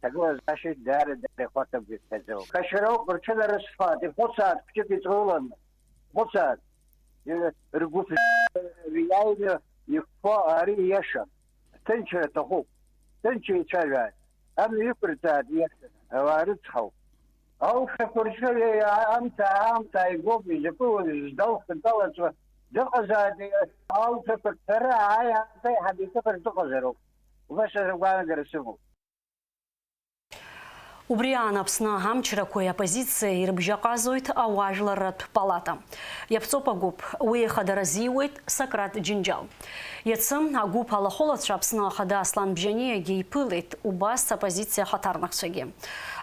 I: تقول زاشي دار خاطب كذا كشرو برشلونة رصفات فوسات كيف يتقولون فوسات رجوف رياض يقوى أري يشم تنشر تخو تنشر شجع أم يبرتاد يكتب وارد خو أو كبرشلونة أمتى يقوم يجيبون زدوخ الدولة دقزادي أو تفكر عايا في حديث دقزرو وبس رجعنا درسوه.
A: Убриан апсна гамчера кой оппозиция и рыбжаказует ауажларат палата. Япцопа губ уехада разиует Сократ Джинджал. Яцым агуб алахолатша апсна хада Аслан Бжяния гейпылет убас оппозиция хатарнах шаге.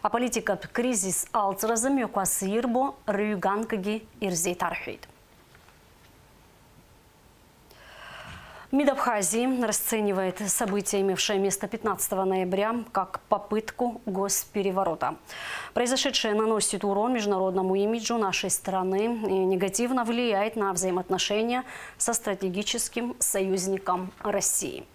A: А политика кризис алцразым юкас ирбо рюганкаги ирзей тархид. МИД Абхазии расценивает события, имевшие место 15 ноября, как попытку госпереворота. Произошедшее наносит урон международному имиджу нашей страны и негативно влияет на взаимоотношения со стратегическим союзником России.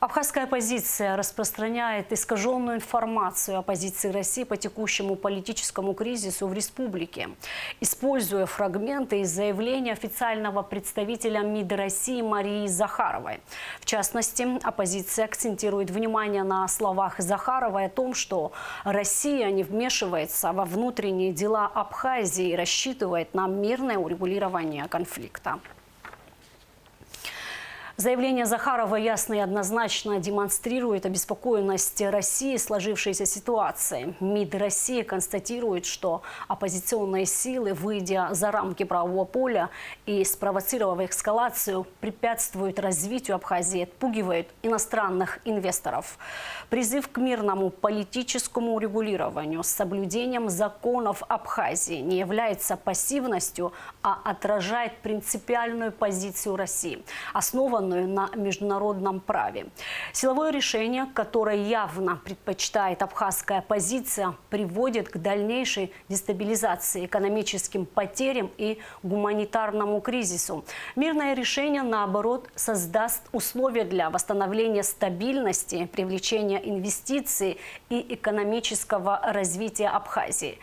A: Абхазская оппозиция распространяет искаженную информацию о позиции России по текущему политическому кризису в республике, используя фрагменты из заявления официального представителя МИД России Марии Захаровой. В частности, оппозиция акцентирует внимание на словах Захаровой о том, что Россия не вмешивается во внутренние дела Абхазии и рассчитывает на мирное урегулирование конфликта. Заявление Захарова ясно и однозначно демонстрирует обеспокоенность России сложившейся ситуацией. МИД России констатирует, что оппозиционные силы, выйдя за рамки правового поля и спровоцировав эскалацию, препятствуют развитию Абхазии, отпугивают иностранных инвесторов. Призыв к мирному политическому урегулированию с соблюдением законов Абхазии не является пассивностью, а отражает принципиальную позицию России, основанную на международном праве. Силовое решение, которое явно предпочитает абхазская оппозиция, приводит к дальнейшей дестабилизации, экономическим потерям и гуманитарному кризису. Мирное решение, наоборот, создаст условия для восстановления стабильности, привлечения инвестиций и экономического развития Абхазии.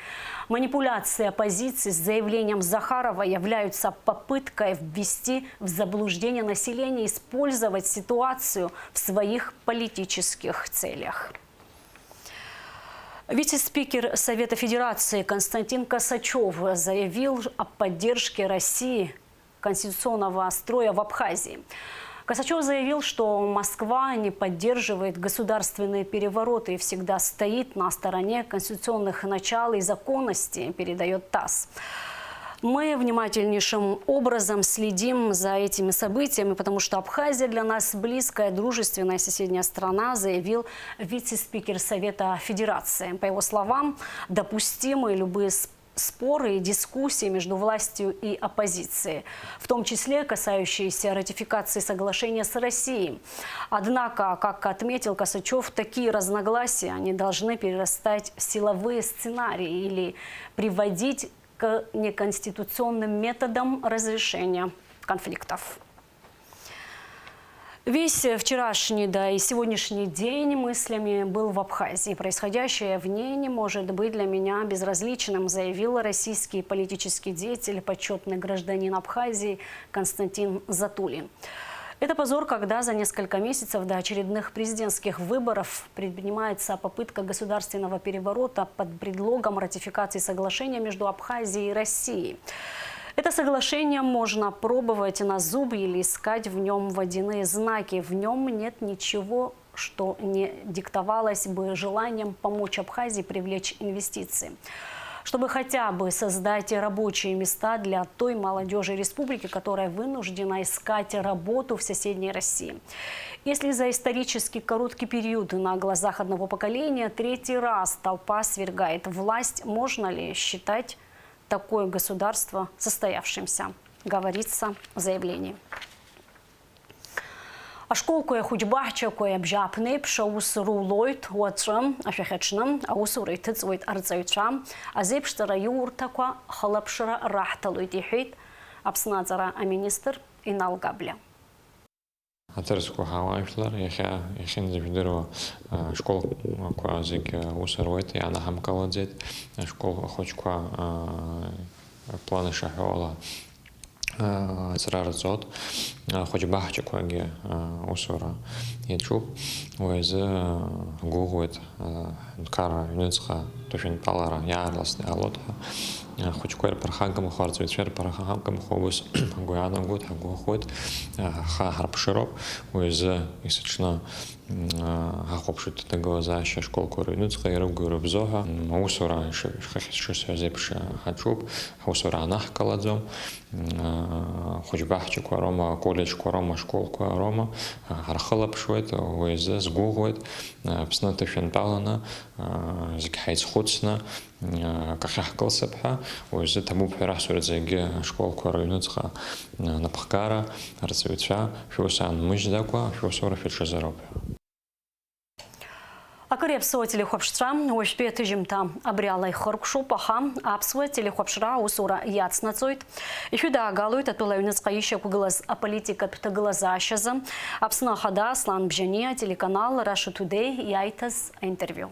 A: Манипуляции оппозиции с заявлением Захарова являются попыткой ввести в заблуждение населения и использовать ситуацию в своих политических целях. Вице-спикер Совета Федерации Константин Косачев заявил о поддержке России конституционного строя в Абхазии. Косачев заявил, что Москва не поддерживает государственные перевороты и всегда стоит на стороне конституционных начал и законности, передает ТАСС. Мы внимательнейшим образом следим за этими событиями, потому что Абхазия для нас близкая, дружественная соседняя страна, заявил вице-спикер Совета Федерации. По его словам, допустимы любые споры и дискуссии между властью и оппозицией, в том числе касающиеся ратификации соглашения с Россией. Однако, как отметил Косачев, такие разногласия не должны перерастать в силовые сценарии или приводить к неконституционным методам разрешения конфликтов. Весь вчерашний, да и сегодняшний день мыслями был в Абхазии. Происходящее в ней не может быть для меня безразличным, заявил российский политический деятель, почетный гражданин Абхазии Константин Затулин. Это позор, когда за несколько месяцев до очередных президентских выборов предпринимается попытка государственного переворота под предлогом ратификации соглашения между Абхазией и Россией. Это соглашение можно пробовать на зуб или искать в нем водяные знаки. В нем нет ничего, что не диктовалось бы желанием помочь Абхазии привлечь инвестиции. Чтобы хотя бы создать рабочие места для той молодежи республики, которая вынуждена искать работу в соседней России. Если за исторически короткий период на глазах одного поколения третий раз толпа свергает власть, можно ли считать такое государство состоявшимся, говорится в заявлении. Ашколкое худьбахчакое бжапны пшаус рулойт уатрам ашахачным аусуры тыцвойт арцайчам азепштара юртаква халапшара рахталуй дихит абсназара министр Инал Габля.
K: Атерску хавайшлар яхин завидеру школ квазик усарвойт яна хамкаладзет школ хочква планы шахола Зрарцот, хоть бахчакваги усора ячуп, уез гугует кара юнецха тофин палара ярлас алотха, хоть квер пархагам хорцвит шер пархагам хобус гуяна гуд гугует ха харпшироп, уез исачна хахопшит tego zaś szkolku rynucka i rogu rubzoha usora się zepsze hachub usora nachkaladzą choć bachci koroma kolej koroma szkolku aroma harchala pszwet ueze zgugwet psnate fentalana zikhaits khutsna kahakal sabha ueze tamu perasur zege szkolku rynucka na pkhara arcevitsa fiosan mujdakwa fiosora fitshazarop
A: Акыреп суа телехопшра, уэшпе тыжимта абрялай хоркшу паха, апсуа телехопшра усура яцнацойт. Ишуда галует атула юнецкаища куглаз а политика птаглаза щаза. Апсна хада Аслан Бжания, телеканал Russia Today, яйтаз интервью.